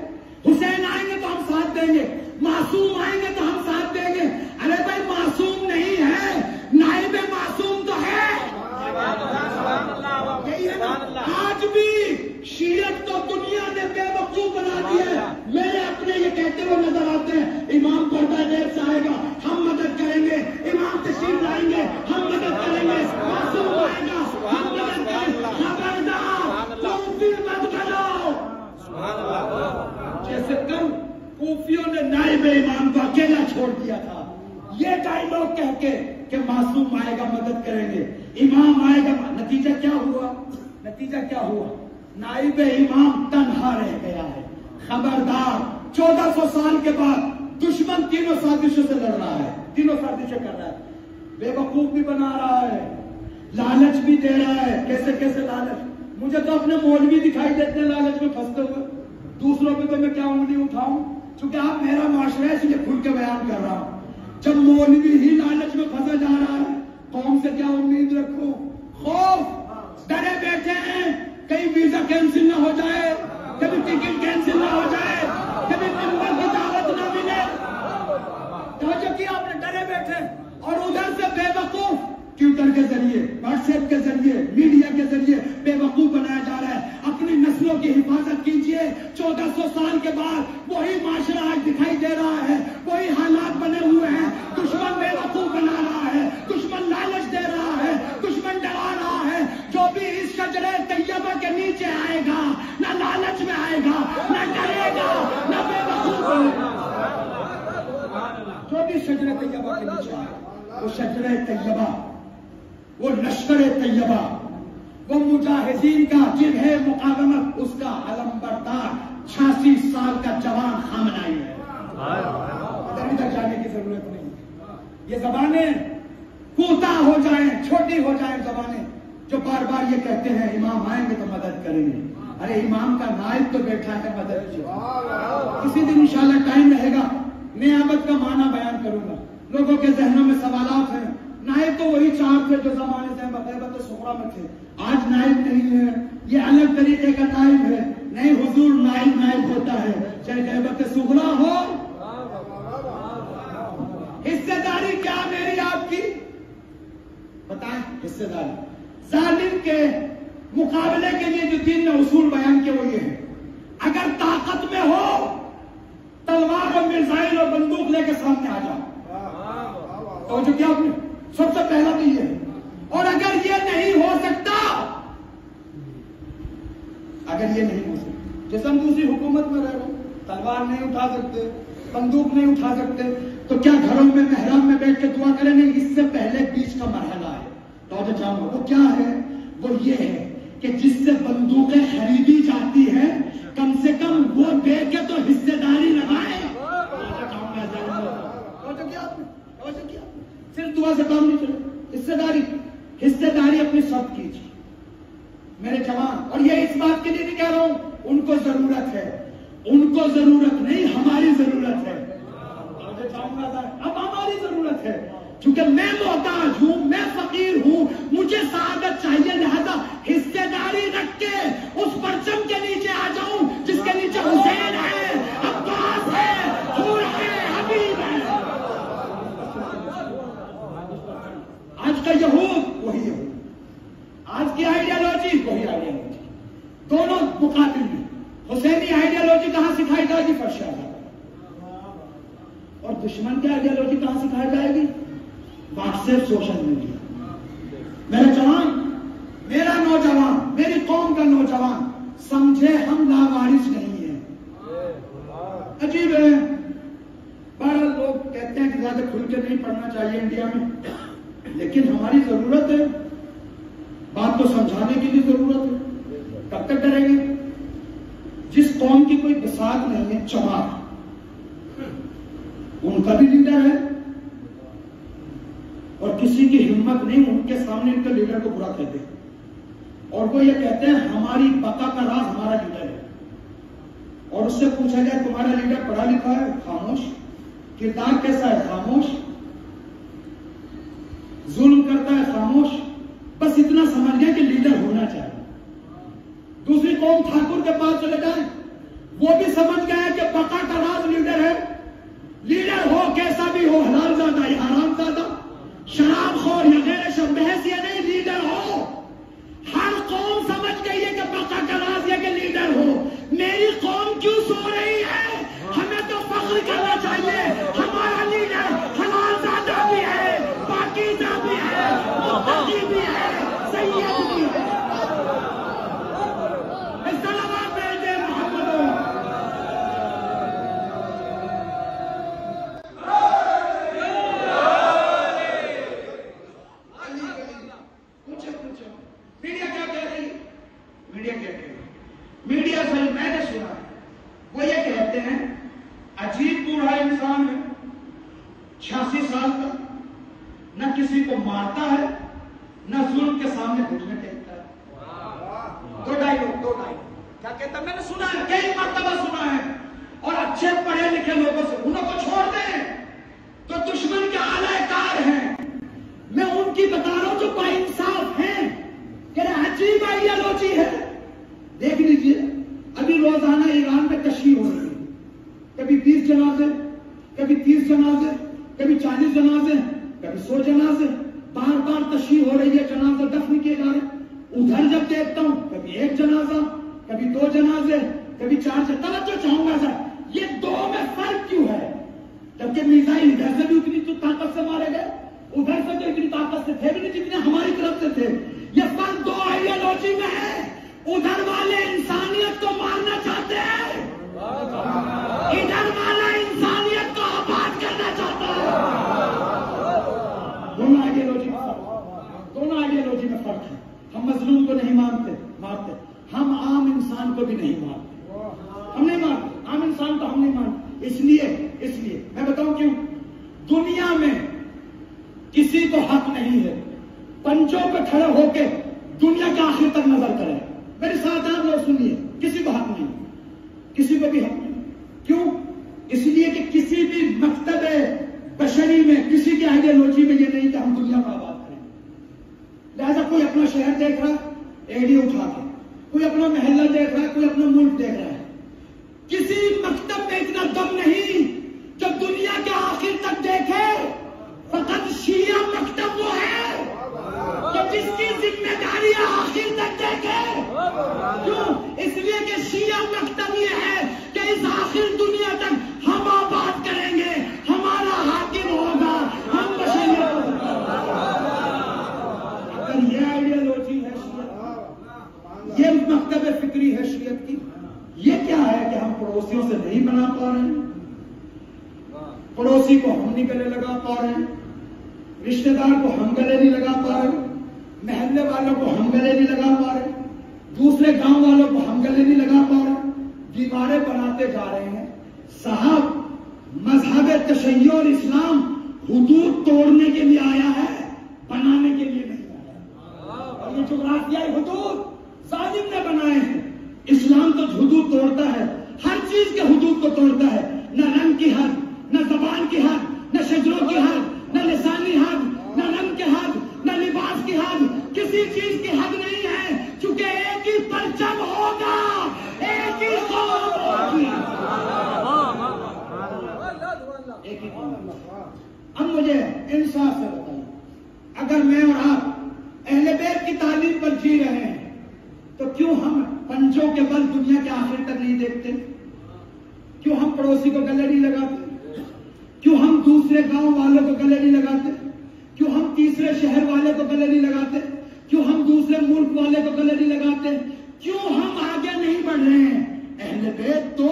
حسین آئیں گے تو ہم ساتھ دیں گے، معصوم آئیں گے تو ہم ساتھ دیں گے۔ ارے بھائی معصوم نہیں ہے، نائب معصوم تو ہے۔ آج بھی شیعت تو دنیا نے بے وقوف بنا دی ہے۔ میرے اپنے یہ کہتے ہوئے نظر آتے ہیں، امام پردہ دیر سے آئے گا ہم مدد کریں گے، امام تشریف لائیں گے ہم مدد کریں گے، معصوم آئے گا ہم مدد کریں گے۔ خبردار کوفی مت کرو۔ جیسے کل کوفیوں نے نائب امام کو اکیلا چھوڑ دیا تھا، یہ ڈائلاگ کہہ کے کہ معصوم آئے گا مدد کریں گے، امام آئے گا۔ نتیجہ کیا ہوا؟ نتیجہ کیا ہوا؟ نائب امام تنہا رہ گیا ہے۔ خبردار 1400 سال کے بعد دشمن تینوں سازشوں سے لڑ رہا ہے، تینوں سازشیں کر رہا ہے، بے وقوف بھی بنا رہا ہے، لالچ بھی دے رہا ہے۔ کیسے کیسے لالچ؟ مجھے تو اپنے مولوی دکھائی دیتے ہیں لالچ میں پھنستے ہوئے، دوسروں پہ تو میں کیا انگلی اٹھاؤں؟ چونکہ آپ میرا معاشرہ ہے اس لیے کھل کے بیان کر رہا ہوں۔ جب مولوی ہی لالچ میں پھنسا جا رہا ہے، قوم سے کیا امید رکھوں؟ خوف، ڈرے بیٹھے ہیں کہیں ویزا کینسل نہ ہو جائے، کبھی ٹکٹ کینسل نہ ہو جائے، کبھی ممبر کی دعوت نہ ملے۔ توجہ کیا آپ نے؟ ڈرے بیٹھے، اور ادھر سے بے وقوف ٹویٹر کے ذریعے، واٹس ایپ کے ذریعے، میڈیا کے ذریعے بے وقوف بنایا جا رہا ہے۔ اپنی نسلوں کی حفاظت کیجیے۔ 1400 سال کے بعد وہی معاشرہ آج دکھائی دے رہا ہے، وہی حالات بنے ہوئے ہیں۔ دشمن بے وقوف بنا رہا ہے، دشمن لالچ دے رہا ہے، دشمن ڈرا رہا ہے۔ جو بھی اس شجرے طیبہ کے نیچے آئے گا، نہ لالچ میں آئے گا، نہ ڈرے گا، نہ بے وقوف بنے گا۔ جو بھی شجرے طیبہ کے نیچے آئے گا، وہ شجرے طیبہ، وہ لشکر طیبہ، وہ مجاہدین کا جنہیں مقاومت، اس کا علم بردار 86 سال کا جوان خامنائی ہے۔ ادھر ادھر جانے کی ضرورت نہیں۔ یہ زبانیں کوتاہ ہو جائیں، چھوٹی ہو جائیں زبانیں جو بار بار یہ کہتے ہیں امام آئیں گے تو مدد کریں گے۔ ارے امام کا نائب تو بیٹھا ہے، مدد کی۔ کسی دن انشاءاللہ ٹائم رہے گا، نیابت کا معنی بیان کروں گا۔ لوگوں کے ذہنوں میں سوالات ہیں، نائب تو وہی چار تھے جو زمانے سے غیبت صغریٰ میں تھے، آج نائب نہیں ہے، یہ الگ طریقے کا نائب ہے۔ نہیں حضور، نائب ہوتا ہے چاہے غیبت صغریٰ ہو۔ حصے داری کیا میری آپ کی؟ بتائیں حصے داری۔ ظالم کے مقابلے کے لیے جو دین نے اصول بیان کیے وہ یہ ہے، اگر طاقت میں ہو تلوار اور میزائل اور بندوق لے کے سامنے آ جاؤ، تو جو کیا آپ نے سب سے پہلا تو یہ ہے۔ اور اگر یہ نہیں ہو سکتا، اگر یہ نہیں ہو سکتا، جیسے ہم دوسری حکومت میں رہ رہے ہیں، تلوار نہیں اٹھا سکتے، بندوق نہیں اٹھا سکتے، تو کیا گھروں میں محراب میں بیٹھ کے دعا کریں گے؟ اس سے پہلے بیچ کا مرحلہ ہے، تو چاہوں گا وہ کیا ہے؟ وہ یہ ہے کہ جس سے بندوقیں خریدی جاتی ہیں کم سے کم وہ دے کے تو حصے داری لگائے۔ صرف دعا سے کام نہیں چلے، حصے داری اپنی سب کیجیے میرے جوان۔ اور یہ اس بات کے لیے نہیں کہہ رہا ہوں ان کو ضرورت ہے، ان کو ضرورت نہیں، ہماری ضرورت ہے۔ اب ہماری ضرورت ہے، چونکہ میں محتاج ہوں، میں فقیر ہوں، مجھے سعادت چاہیے، لہذا حصے داری رکھ کے اس پرچم کے نیچے آ جاؤں جس کے نیچے حسین ہے، عباس ہے، حور ہے، حبیب ہے۔ آج کا یہود وہی یہود، آج کی آئیڈیالوجی وہی آئیڈیالوجی، دونوں مقابل میں۔ حسینی آئیڈیالوجی کہاں سکھائی جائے گی؟ فرش اعلیٰ۔ اور دشمن کی آئیڈیالوجی کہاں سکھائی جائے گی؟ What's app, social media. میرے جوان، میرا نوجوان، میری قوم کا نوجوان سمجھے ہم لاوارث نہیں ہیں۔ عجیب ہے، بہرحال لوگ کہتے ہیں کہ زیادہ کھل کے نہیں پڑھنا چاہیے انڈیا میں، لیکن ہماری ضرورت ہے، بات کو سمجھانے کی بھی ضرورت ہے۔ کب تک ڈریں گے؟ جس قوم کی کوئی بساط نہیں ہے، چماق، ان کا بھی لیڈر ہے اور کسی کی ہمت نہیں ان کے سامنے ان کے لیڈر کو برا کہتے ہیں، اور وہ یہ کہتے ہیں ہماری بقا کا راز ہمارا لیڈر ہے۔ اور اس سے پوچھا جائے تمہارا لیڈر پڑھا لکھا ہے؟ خاموش۔ کردار کیسا ہے؟ خاموش۔ خاموش، بس اتنا سمجھ گئے کہ لیڈر ہونا چاہیے. دوسری قوم ٹھاکر کے پاس چلے جائیں، وہ بھی سمجھ گئے کہ بقا کا راز لیڈر ہے. لیڈر ہو کیسا بھی ہو، حلال زادہ یا حرام زادہ، شراب خور یا غیر شراب، بحث یہ نہیں، لیڈر ہو. ہر قوم سمجھ گئی ہے کہ بقا کا راز یہ کہ لیڈر ہو. میری قوم کیوں سو رہی ہے؟ ہمیں تو فخر کرنا چاہیے، ہمارا لیڈر حلال زادہ بھی ہے، پاکیزہ بھی ہے، متقی بھی ہے، سید بھی ہے. میڈیا سے میں نے سنا وہ یہ کہتے ہیں عجیب بوڑھا انسان ہے، 86 سال کا، نہ کسی کو مارتا ہے نہ ظلم کے سامنے گھٹنے ٹیکتا ہے. دو ڈائیلاگ کیا کہتا ہے؟ میں نے سنا ہے، کئی مرتبہ سنا ہے. اور اچھے پڑھے لکھے لوگوں سے انہوں کو چھوڑ دیں تو دشمن کے اعلی کار ہیں. میں ان کی بتا رہا ہوں جو با انصاف ہیں کہ عجیب آئیڈیالوجی ہے. دیکھ لیجئے ابھی روزانہ ایران میں تشریح ہو رہی ہے، کبھی 20 جنازے، کبھی 30 جنازے، کبھی 40 جنازے، کبھی 100 جنازے، بار بار تشریح ہو رہی ہے، جنازہ دفن کیے جا رہے. ادھر جب دیکھتا ہوں کبھی 1 جنازہ، کبھی 2 جنازے، کبھی 4 جنازے. توجہ چاہوں گا سر، یہ دو میں فرق کیوں ہے؟ جبکہ میزائل ادھر سے بھی اتنی تو طاقت سے مارے گئے، ادھر سے تو اتنی طاقت سے تھے بھی نہیں جتنے ہماری طرف سے تھے. یہ فرق دو آئیڈیالوجی میں ہے. ادھر والے انسانیت کو مارنا چاہتے ہیں، ادھر والا انسانیت کو آباد کرنا چاہتا ہے. دونوں آئیڈیالوجی میں فرق ہے. ہم مظلوم کو نہیں مارتے، ہم عام انسان کو بھی نہیں مارتے. ہم نہیں مارتے عام انسان کو، ہم نہیں مارتے. اس لیے میں بتاؤں کیوں. دنیا میں کسی کو حق نہیں ہے پنجوں پہ کھڑے ہو کے دنیا کے آخر تک نظر کرے. میرے ساتھ آپ لوگ سنیے، کسی کو حق نہیں، کسی کو بھی حق نہیں. کیوں؟ اس لیے کہ کسی بھی مکتب بشری میں، کسی کی آئیڈیالوجی میں یہ نہیں کہ ہم دنیا کو آباد کریں. لہذا کوئی اپنا شہر دیکھ رہا ہے ایڈی اٹھا کے، کوئی اپنا محلہ دیکھ رہا ہے، کوئی اپنا ملک دیکھ رہا ہے. کسی مکتب میں اتنا دم نہیں جو دنیا کے آخر تک دیکھے. فقط شیعہ مکتب وہ ہے کہ جس کی ذمہ داری آخر تک دیکھے. کیوں؟ اس لیے کہ شیعہ مکتب یہ ہے کہ اس آخر دنیا تک ہم آباد کریں گے، ہمارا حاکم ہوگا، ہم بشریت. اگر یہ آئیڈیالوجی ہے شیعت، یہ مکتب فکری ہے شیعت کی، یہ کیا ہے کہ ہم پڑوسیوں سے نہیں بنا پا رہے ہیں، پڑوسی کو ہم نہیں گلے لگا پا رہے ہیں، رشتہ دار کو ہم گلے نہیں لگا پا رہے، محلے والوں کو ہم گلے نہیں لگا پا رہے، دوسرے گاؤں والوں کو ہم گلے نہیں لگا پا رہے. دیواریں بناتے جا رہے ہیں. صاحب مذہب تشیع اور اسلام حدود توڑنے کے لیے آیا ہے، بنانے کے لیے نہیں آیا. اور یہ جغرافیائی حدود ظالم نے بنائے ہیں. اسلام تو حدود توڑتا ہے، ہر چیز کے حدود کو توڑتا ہے. نہ رنگ کی حد، نہ زبان کی حد، نہ شجروں کی حد، نہ لسانی حد، نہ رنگ کی حد، نہ لباس کی حد. کسی چیز کی حد نہیں ہے، چونکہ ایک ہی پرچم ہوگا، ایک ہی قوم ہوگی، ایک ہی قوم. اب مجھے انصاف سے بتائیے، اگر میں اور آپ اہل بیت کی تعلیم پر جی رہے ہیں تو کیوں ہم پنجوں کے بل دنیا کے آخر تک نہیں دیکھتے؟ کیوں ہم پڑوسی کو گلے نہیں لگاتے؟ کیوں ہم دوسرے گاؤں والوں کو گلے نہیں لگاتے؟ کیوں ہم تیسرے شہر والے کو گلے نہیں لگاتے؟ کیوں ہم دوسرے ملک والے کو گلے نہیں لگاتے؟ کیوں ہم آگے نہیں بڑھ رہے ہیں؟ اہل بیت تو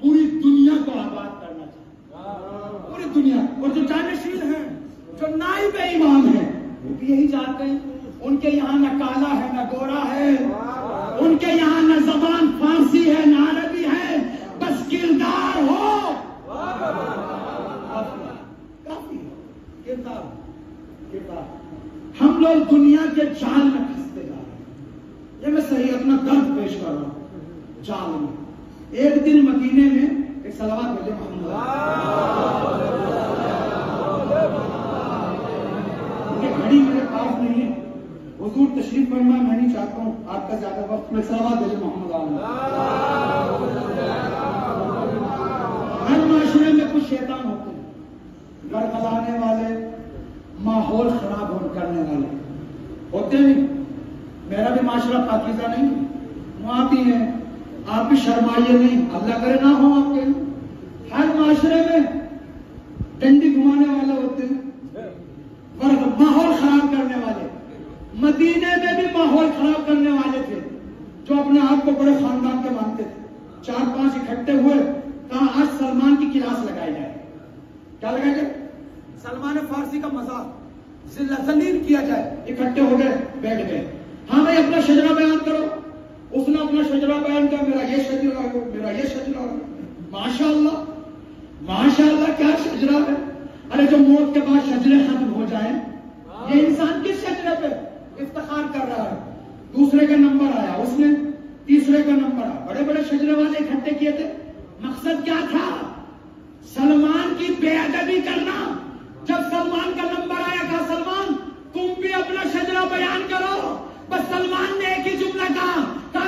پوری دنیا کو آباد کرنا چاہتے، پوری دنیا. اور جو جانشین ہیں، جو نائب امام ہیں، وہ بھی یہی چاہتے ہیں. ان کے یہاں نہ کالا ہے نہ گورا ہے، ان کے یہاں نہ زبان فارسی ہے نہ عربی ہے، بس کردار ہو. کافی کردار. ہم لوگ دنیا کے جال میں پھنستے جا رہے ہیں. یہ میں صحیح اپنا درد پیش کر رہا ہوں. جال میں ایک دن مدینے میں ایک صلوات بھیجے محمد، گھڑی میرے پاس نہیں ہے، حضور تشریف فرمائے، میں نہیں چاہتا ہوں آپ کا زیادہ وقت میں سلامات بھیجے محمد عالم۔ ہر معاشرے میں کچھ شیطان ہوتے ہیں، گڑبڑانے والے، ماحول خراب کرنے والے ہوتے نہیں۔ میرا بھی معاشرہ پاکیزہ نہیں، وہاں بھی ہیں، آپ بھی شرمائیے نہیں، اللہ کرے نہ ہو آپ کے۔ ہر معاشرے میں ڈنڈی گھمانے والے ہوتے ہیں، ماحول خراب کرنے والے۔ مدینے میں بھی ماحول خراب کرنے والے تھے جو اپنے آپ کو بڑے خاندان کے مانتے تھے۔ 4-5 اکٹھے ہوئے، کہا آج سلمان کی کلاس لگائی جائے۔ کیا لگائی جائے؟ سلمان فارسی کا مذاق ذلیل کیا جائے۔ اکٹھے ہو گئے، بیٹھ گئے، ہاں بھائی اپنا شجرہ بیان کرو۔ اس نے اپنا شجرہ بیان کیا، میرا یہ شجرہ ہے، میرا یہ شجرہ ہے۔ ماشاءاللہ ماشاءاللہ، کیا شجرہ ہے! ارے جو موت کے بعد شجرے ختم ہو جائیں، یہ انسان کس شجرے پہ افتخار کر رہا ہے؟ دوسرے کا نمبر آیا، اس نے تیسرے کا نمبر آیا، بڑے بڑے شجرے والے اکٹھے کیے تھے۔ مقصد کیا تھا؟ سلمان کی بے ادبی کرنا۔ جب سلمان کا نمبر آیا، کہا سلمان تم بھی اپنا شجرہ بیان کرو۔ بس سلمان نے ایک ہی جملہ کہا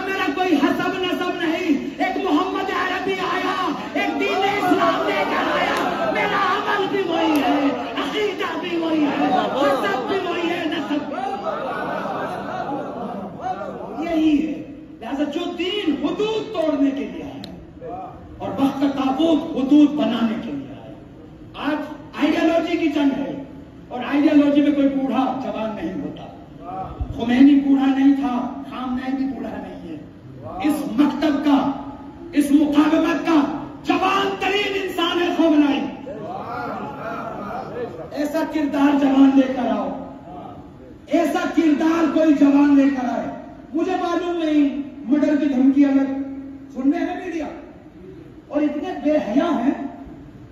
میرا کوئی حسب نسب نہیں، ایک محمد عربی آیا، ایک دین اسلام لے کر آیا، میرا عمل بھی وہی ہے، عقیدہ بھی وہی ہے، حسب بھی وہی ہے، نسب یہی ہے۔ لہذا جو دین حدود توڑنے کے لیے ہے اور وقت کا تابوت حدود بنانے کے لیے ہے۔ آج آئیڈیالوجی کی جنگ ہے، اور آئیڈیالوجی میں کوئی بوڑھا جوان نہیں ہوتا۔ خمینی بوڑھا نہیں تھا، خامنہئی بھی بوڑھا نہیں ہے۔ اس مکتب کا، اس مقاومت کا جوان ترین انسان ہے خمینی۔ ایسا کردار جوان لے کر آؤ، ایسا کردار کوئی جوان لے کر آئے۔ مجھے معلوم نہیں، مرڈر کی دھمکی الگ سننے ہیں میڈیا، اور اتنے بے حیا ہیں،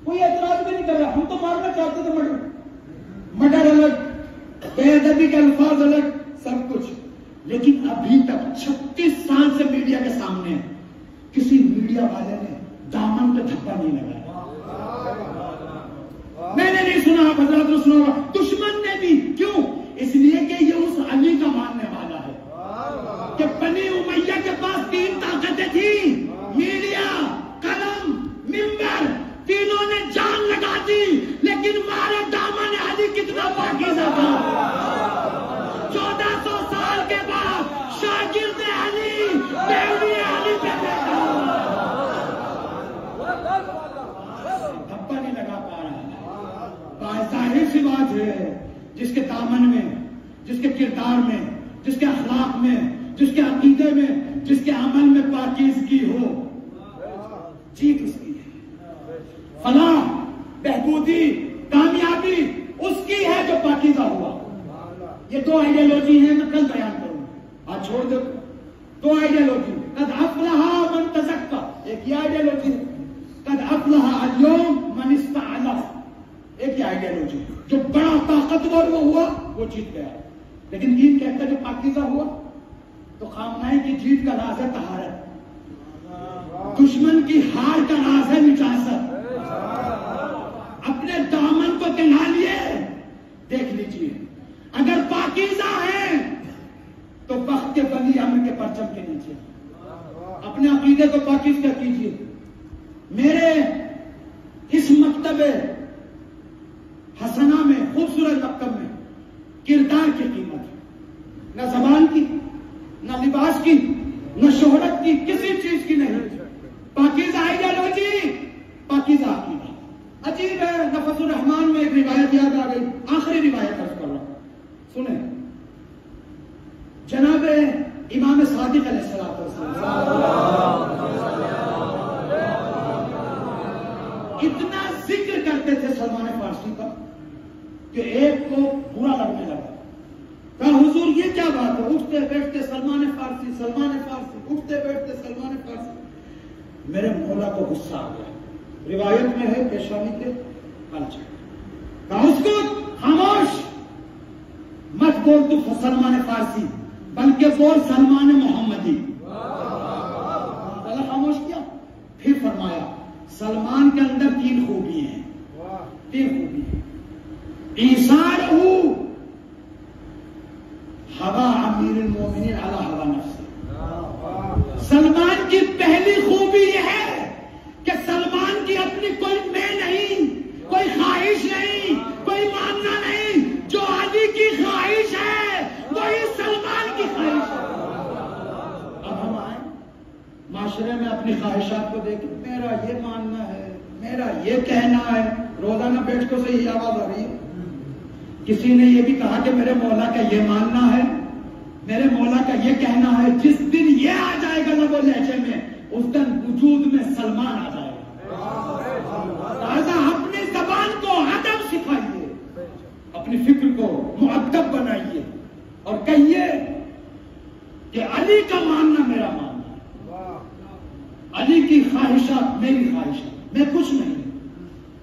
کوئی اعتراض بھی نہیں کر رہا۔ ہم تو مارنا چاہتے تھے، مرڈر الگ، بے ادبی کے الفاظ الگ، سب کچھ، لیکن ابھی تک 36 سال سے میڈیا کے سامنے کسی میڈیا والے نے دامن پہ دھپا نہیں لگایا۔ میں نے نہیں سنا، حضرات نے سنا ہوگا، دشمن نے بھی۔ کیوں؟ اس لیے کہ یہ اس علی کا ماننے والا ہے کہ بنی امیہ کے پاس 3 طاقتیں تھیں، میڈیا، قلم، منبر، تینوں نے جان لگا دی، لیکن مارے دامن علی کتنا پاکیزہ تھا۔ 1400 سال کے بعد شاگرد علی، بیوی علی پہ بیٹھا دھپا نہیں لگا پا رہا ہے۔ ظاہر سی بات ہے، جس کے دامن میں، جس کے کردار میں، جس کے اخلاق میں، جس کے عقیدے میں، جس کے عمل میں پاکیزگی ہو، جیت اس کی ہے، فلاح، بہبودی، کامیابی اس کی ہے جو پاکیزہ ہوا۔ یہ 2 آئیڈیالوجی ہیں، میں کل بیان کروں گا، آج چھوڑ دو 2 آئیڈیالوجی۔ قد افلح من تزکا، ایک یہ آئیڈیالوجی ہے، قد افلح اليوم من استعلا، ایک یہ آئیڈیالوجی۔ جو بڑا طاقتور وہ ہوا وہ جیت گیا، لیکن دین کہتا ہے جو پاکیزہ ہوا۔ تو خامنہئی کی جیت کا راز ہے طہارت، دشمن کی ہار کا راز ہے نجاست۔ اپنے دامن کو دلا لیے، دیکھ لیجئے، اگر پاکیزہ ہے تو وقت کے ولی امر کے پرچم کے نیچے اپنے عقیدے کو پاکیزہ کیجئے۔ میرے اس مکتب حسنہ میں، خوبصورت مکتب میں، کردار کی قیمت نہ زبان کی، نہ لباس کی، نہ شہرت کی، کسی چیز کی نہیں۔ پاکیزہ آئیڈیالوجی، پاکیزہ عقیدہ۔ عجیب ہے، نفس الرحمان میں ایک روایت یاد آ گئی، آخری روایت عرض کر رہا ہوں، سنیں۔ جناب امام صادق علیہ السلام اتنا ذکر کرتے تھے سلمان فارسی کا کہ ایک کو برا لگنے لگا، کہا حضور یہ کیا بات ہے، اٹھتے بیٹھتے سلمان فارسی، سلمان فارسی، اٹھتے بیٹھتے سلمان فارسی۔ میرے مولا کو غصہ آ گیا، روایت میں ہے پیشانی کے پلچے، کہا اس کو خاموش مت بول تو سلمان فارسی، بلکہ بول سلمان محمدی۔ پہلے خاموش کیا، پھر فرمایا سلمان کے اندر 3 خوبی ہیں، 3 خوبی ہیں، ایثارہ ہوا معاشرے میں اپنی خواہشات کو دیکھ میرا یہ ماننا ہے، میرا یہ کہنا ہے. روزانہ بیٹھکوں سے یہ آواز آ رہی ہے. کسی نے یہ بھی کہا کہ میرے مولا کا یہ ماننا ہے، میرے مولا کا یہ کہنا ہے. جس دن یہ آ جائے گا لب و لہجے میں، اس دن وجود میں سلمان آ جائے گا. لہذا اپنی زبان کو ادب سکھائیے، اپنی فکر کو مؤدب بنائیے اور کہیے کہ علی کا ماننا میرا ماننا ہے، علی کی خواہشات میری خواہشات. میں کچھ نہیں،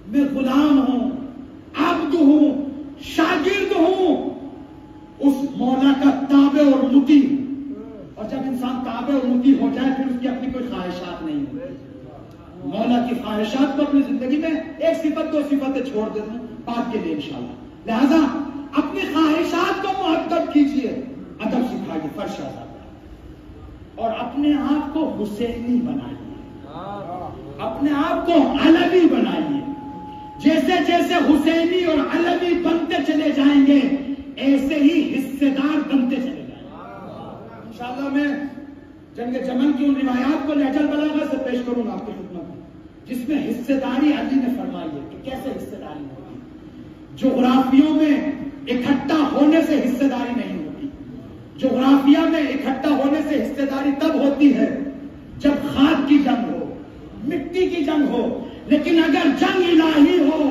میں غلام ہوں، عبد ہوں، شاگرد ہوں، اس مولا کا تابع اور مطیع. اور جب انسان تابع اور مطیع ہو جائے پھر اس کی اپنی کوئی خواہشات نہیں ہوتی. مولا کی خواہشات کو اپنی زندگی میں ایک صفت دو صفتیں چھوڑ دیتا ہوں پاک کے لیے انشاءاللہ. لہذا اپنی خواہشات کو مؤدب کیجیے، ادب سکھائیے فرش آزاد، اور اپنے آپ کو حسینی بنائیے، اپنے آپ کو علوی بنائیے. جیسے جیسے حسینی اور علوی بنتے چلے جائیں گے ایسے ہی حصے دار بنتے چلے جائیں گے. انشاءاللہ میں جنگ جمل کی ان روایات کو لہجہ البلاغہ سے پیش کروں گا آپ کی خدمت میں، جس میں حصے داری علی نے فرمائی ہے کہ کیسے حصے داری ہوگی. جغرافیوں میں اکٹھا ہونے سے حصے داری نہیں ہوتی. جغرافیہ میں اکٹھا ہونے سے حصے داری تب ہوتی ہے جب خاک کی جنگ ہو، مٹی کی جنگ ہو. لیکن اگر جنگ الہی ہو،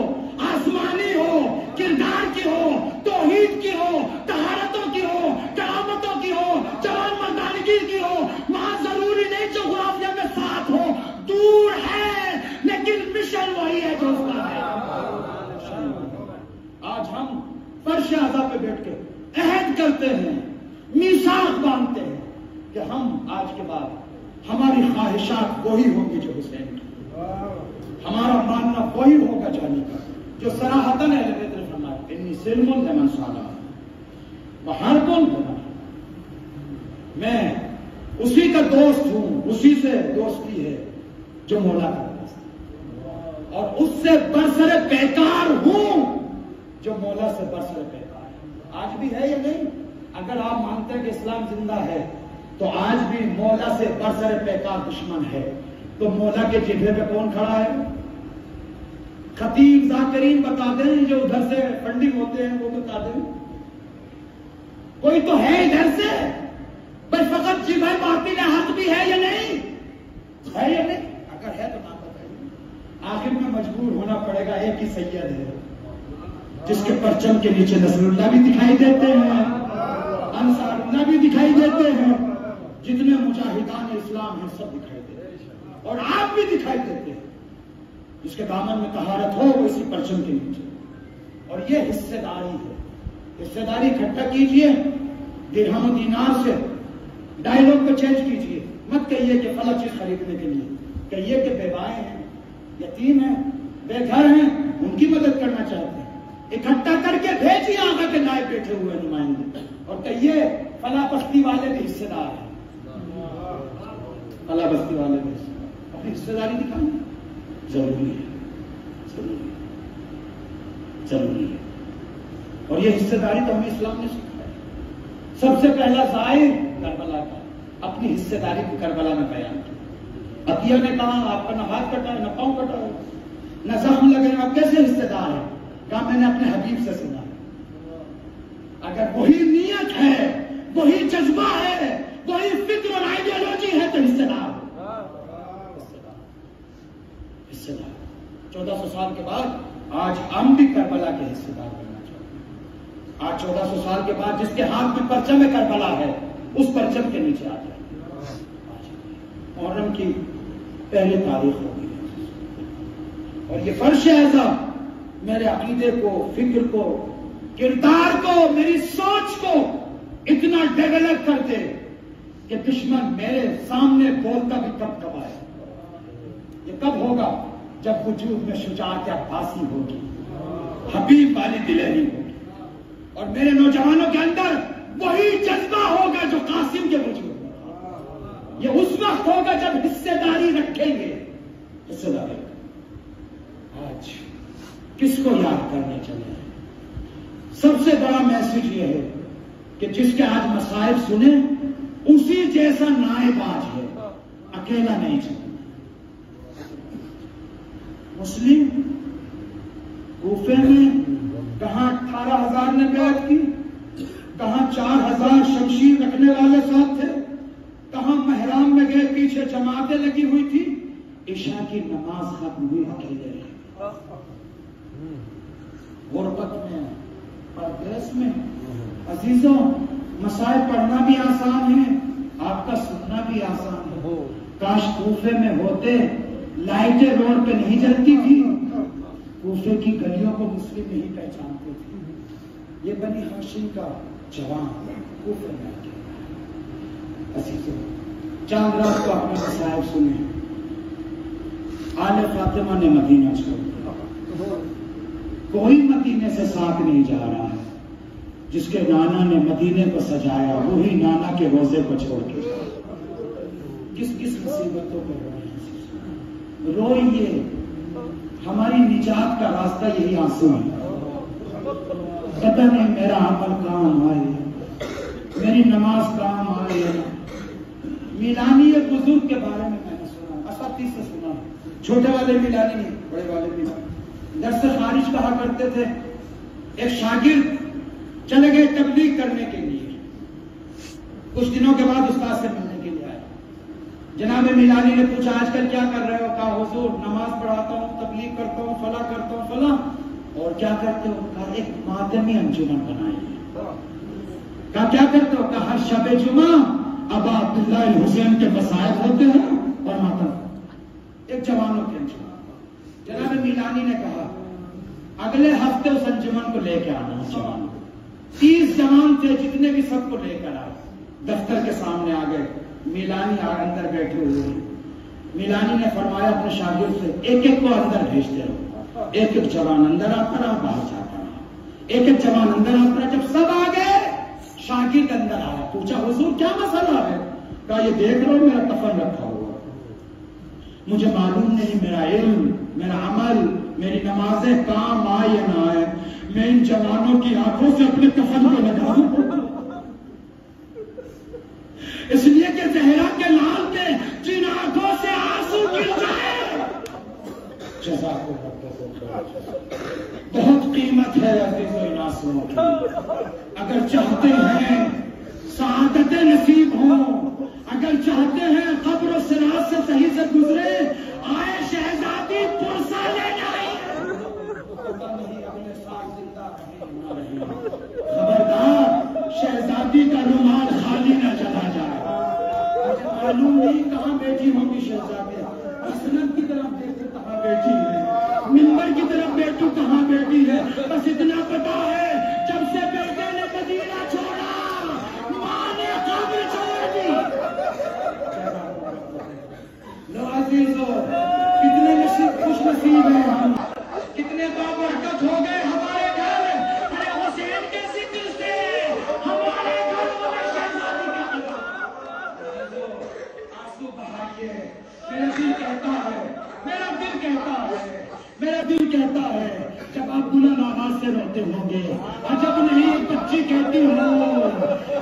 آسمانی ہو، کردار کی ہو، توحید کی ہو، طہارتوں کی ہو، کرامتوں کی ہو، جوان مردانگی کی ہو، وہاں ضروری نہیں جغرافیہ میں ساتھ ہو، دور ہے لیکن مشن وہی ہے جو اس کا ہے. آج ہم فرش اعضا پہ بیٹھ کے عہد کرتے ہیں، میثاق باندھتے ہیں کہ ہم آج کے بعد ہماری خواہشات وہی ہوں گی جو حسین کی، ہمارا ماننا وہی ہوگا جانی کا جو صراحتاً اہل بیت نے فرمایا انی سلم لمن صالح وحرب لمن. میں اسی کا دوست ہوں، اسی سے دوستی ہے جو مولا کا دوست ہے، اور اس سے برسر پیکار ہوں جو مولا سے برسر پیکار ہے. آج بھی ہے یا نہیں؟ اگر آپ مانتے ہیں کہ اسلام زندہ ہے تو آج بھی مولا سے برسر پیکار دشمن ہے. تو مولا کے جبہے پہ کون کھڑا ہے؟ خطیب ذاکرین بتا دیں، جو ادھر سے فنڈنگ ہوتے ہیں وہ بتا دیں. کوئی تو ہے ادھر سے، بس فقط جبہے باطل حق بھی ہے یا نہیں؟ ہے یا نہیں؟ اگر ہے تو نام بتائیے. آخر میں مجبور ہونا پڑے گا، ایک ہی سید ہے جس کے پرچم کے نیچے نصر اللہ بھی دکھائی دیتے ہیں، انصار اللہ بھی دکھائی دیتے ہیں، جتنے مجاہدان اسلام ہیں سب دکھائی دیتے ہیں، اور آپ بھی دکھائی دیتے ہیں. جس کے دامن میں طہارت ہو وہ اسی پرچم کے نیچے. اور یہ حصے داری ہے. حصے داری اکٹھا کیجئے، درہم و دینار سے ڈائلوگ کو چینج کیجئے. مت کہیے کہ فلاں چیز خریدنے کے لیے، کہیے کہ بیوائیں ہیں، یتیم ہیں، بے گھر ہیں، ان کی مدد کرنا چاہتے ہیں. اکٹھا کر کے بھیجیے آقا کے نائب بیٹھے ہوئے نمائندے، اور کہیے فلاں بستی والے بھی حصے دار ہیں، فلاں بستی والے بھی حصے دار. اپنی حصے داری دکھانا ضروری ہے، ضروری ہے. اور یہ حصے داری تو ہمیں اسلام نے سکھایا. سب سے پہلا ظاہر کربلا کا اپنی حصے داری کو کربلا میں بیان کیا. عطیہ نے کہا آپ کا نہ ہاتھ کٹا ہے، نہ پاؤں کٹا ہے، نہ زخم لگے، آپ کیسے حصے دار ہیں؟ کہا میں نے اپنے حبیب سے سنا. اگر وہی نیت ہے، وہی جذبہ ہے، وہی فکر اور آئیڈیالوجی ہے تو حصے دار. 1400 سال کے بعد آج ہم بھی کربلا کے حصے دار بننا چاہتے ہیں. آج 1400 سال کے بعد جس کے ہاتھ میں پرچم کربلا ہے اس پرچم کے نیچے آ جائیں. محرم کی پہلی تاریخ ہوگی اور یہ فرش اعضا میرے عقیدے کو، فکر کو، کردار کو، میری سوچ کو اتنا ڈیولپ کر دے کہ دشمن میرے سامنے بولتا بھی کب کب آئے. یہ کب ہوگا؟ جب وجود میں شجاعت عباسی ہوگی، حبیب والی دلیری ہوگی، اور میرے نوجوانوں کے اندر وہی جذبہ ہوگا جو قاسم کے وجود میں. یہ اس وقت ہوگا جب حصے داری رکھیں گے. حصے داری آج کس کو یاد کرنے چلے؟ سب سے بڑا میسج یہ ہے کہ جس کے آج مصائب سنیں اسی جیسا نائب آج ہے. اکیلا نہیں چلا. مسلم کوفے میں کہاں 18,000 نے بیعت کی، کہاں 4,000 شمشیر رکھنے والے ساتھ تھے، کہاں محرام میں گئے پیچھے جماعتیں لگی ہوئی تھی. عشاء کی نماز ختم ہوئی اکیلے رہے، غربت میں، پردیس میں. عزیزوں مسائل پڑھنا بھی آسان ہے، آپ کا سننا بھی آسان ہے. کاش کوفے میں ہوتے، لائٹیں روڈ پہ نہیں جلتی تھی، کوفے کی گلیوں کو مسلم نہیں پہچانتے تھے. یہ بنی ہاشم کا جوان کوفے میں آ گیا. عزیزوں چاند رات کو اپنے مسائل سنیں. آل فاطمہ نے مدینہ چھوڑ دیا، کوئی مدینے سے ساتھ نہیں جا رہا ہے. جس کے نانا نے مدینے کو سجایا وہی نانا کے روزے کو چھوڑ کے کس کس مصیبتوں پہ روئیے. ہماری نجات کا راستہ یہی آنسو ہے. پتہ نہیں میرا عمل کام آئے، میری نماز کام آئے. میلانی ایک بزرگ کے بارے میں نے سنا، اساتذہ سے سنا، چھوٹے والے میلانی نہیں، بڑے والے میلانی. درس سے خارج کہا کرتے تھے. ایک شاگرد چلے گئے تبلیغ کرنے کے لیے، کچھ دنوں کے بعد استاد سے ملنے کے لیے آئے. جناب میلانی نے پوچھا آج کل کیا کر رہے ہو؟ کہا حضور نماز پڑھاتا ہوں، تبلیغ کرتا ہوں، فلاں کرتا ہوں فلاں. اور کیا کرتے ہو؟ کہا ایک ماتمی انجمن بنائی ہے. کہا کیا کرتے ہو؟ کہا ہر شب جمعہ ابا عبداللہ الحسین کے مسائل ہوتے ہیں اور ماتم، ایک جوانوں کے انجمن. جناب میلانی نے کہا اگلے ہفتے اس انجمن کو لے کے آنا. جوان 30 جوان تھے جتنے بھی، سب کو لے کر آئے. دفتر کے سامنے آ گئے. میلانی اندر بیٹھے ہوئے. میلانی نے فرمایا اپنے شاگرد سے ایک ایک کو اندر بھیجتے رہو. ایک ایک جوان اندر آتا رہا، باہر جاتا رہا. ایک ایک جوان اندر آتا رہا. جب سب آ گئے شاگرد اندر آیا. پوچھا حضور کیا مسئلہ ہے؟ کہا یہ دیکھ لو میرا کفن رکھا ہوا، مجھے معلوم نہیں میرا علم، میرا عمل، میری نمازیں کام آئے یا نہ آئے. میں ان جوانوں کی آنکھوں سے اپنے کفن کو لگا دوں، اس لیے کہ زہرا کے لال کے جن آنکھوں سے آنسو گر جائے. جزاک اللہ، بہت قیمت ہے عزیزو ان آنسوؤں کی. اگر چاہتے ہیں سعادتیں نصیب ہوں، اگر چاہتے ہیں قبر و صراط سے صحیح سے گزرے، آئے شہزادی پرسا لے جائے. خبردار شہزادی کا رومال خالی نہ چلا جائے. معلوم نہیں کہاں بیٹھی ہوگی شہزادی. اسلم کی طرف دیکھو کہاں بیٹھی ہے، منبر کی طرف بیٹھو کہاں بیٹھی ہے. بس اتنا پتا ہے جب سے بیٹے نے مدینہ چھوڑا ماں نے قبر چھوڑ دی. لو عزیزو کتنے نصیب خوش نصیب ہیں ہم، کتنے بابرکت ہو گئے ہمارے گھر. ارے حسین کے ذکر سے ہمارے گھر میں شہزادی کا آنسو بہائیے. میرا دل کہتا ہے، میرا دل کہتا ہے، میرا دل کہتا ہے جب آپ بلند آواز سے روتے ہوں گے. عجب نہیں ایک بچی کہتی ہو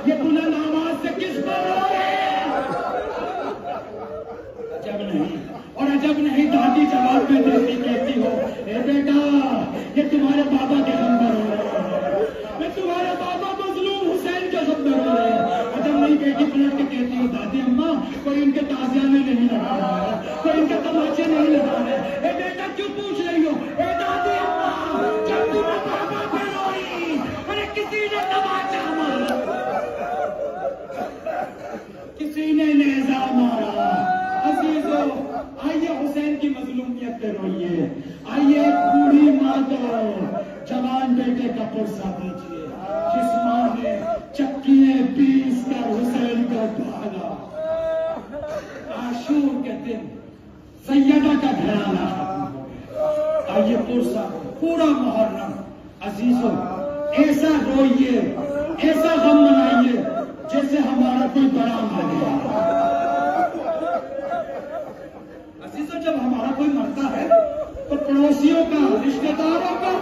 یہ بلند آواز سے کس پر رو رہے ہیں. عجب نہیں، اور عجب نہیں دادی جواب میں دیتی کہتی ہو اے بیٹا یہ تمہارے بابا کے غم پر ہو رہے ہیں، میں تمہارے بابا مظلوم حسین کے غم پر ہو رہے ہیں. عجب نہیں بیٹی پلٹ کے کہتی ہو دادی اماں کوئی ان کے تعزیہ میں نہیں لگا رہا ہے، کوئی ان کے تماچے نہیں لگا رہے. اے بیٹا کیوں پوچھ رہی ہو؟ اے دادی اماں جب تمہیں بابا پہ روئی ارے کسی نے تماچا مارا، کسی نے نیزہ مارا. عزیزو آئیے حسین کی مظلومیت پہ روئیے. آئیے بوڑھی ماں کو جوان بیٹے کا پرسا دیجیے جس ماں نے چکیاں پیس کر حسین کو بھاگا. عاشور کے دن سیدہ کا گھرانہ ختم ہو گیا. آئیے پرسا پورا محرم عزیزو ایسا روئیے، ایسا غم منائیے جیسے ہمارا کوئی بڑا مر گیا. عزیزو جب ہمارا کوئی مرتا ہے تو پڑوسیوں کا، رشتہ داروں کا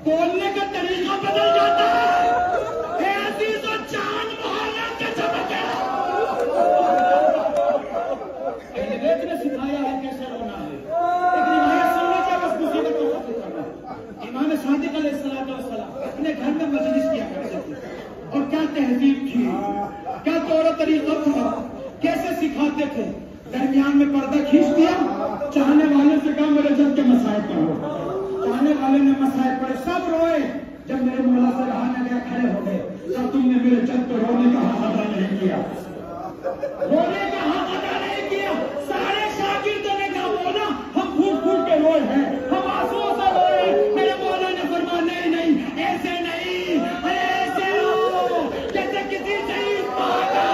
بولنے کا طریقہ بدل جاتا ہے. اے عزیزو چاند محرم کے چمکے گھر میں مجلس کیا کرتے تھے، اور کیا تہذیب تھی، کیا طور طریقہ تھا، کیسے سکھاتے تھے. درمیان میں پردہ کھینچ دیا، چاہنے والے سے کہا میرے جد کے مسائل پڑھو. چاہنے والے نے مسائل پڑھے، سب روئے. جب میرے مولا سے رہا نہ گیا کھڑے ہو گئے. جب تم نے میرے جد کو رونے کا حق ادا نہیں کیا، رونے کا حق ادا نہیں کیا. سارے شاگردوں نے کہا مولا ہم پھوٹ پھوٹ کے روئے ہیں، ہم آنسوؤں سے روئے. میرے مولا نے فرمایا نہیں ایسے نہیں، ایسے رو جیسے کسی شہید ماں کا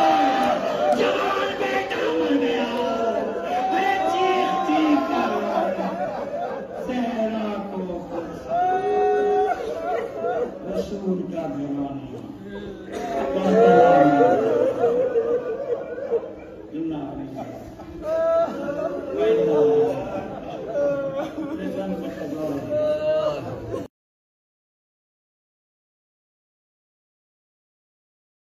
جوان بیٹا مر گیا. چیخ چیخ کر صحرا کو رسول کا گھرانہ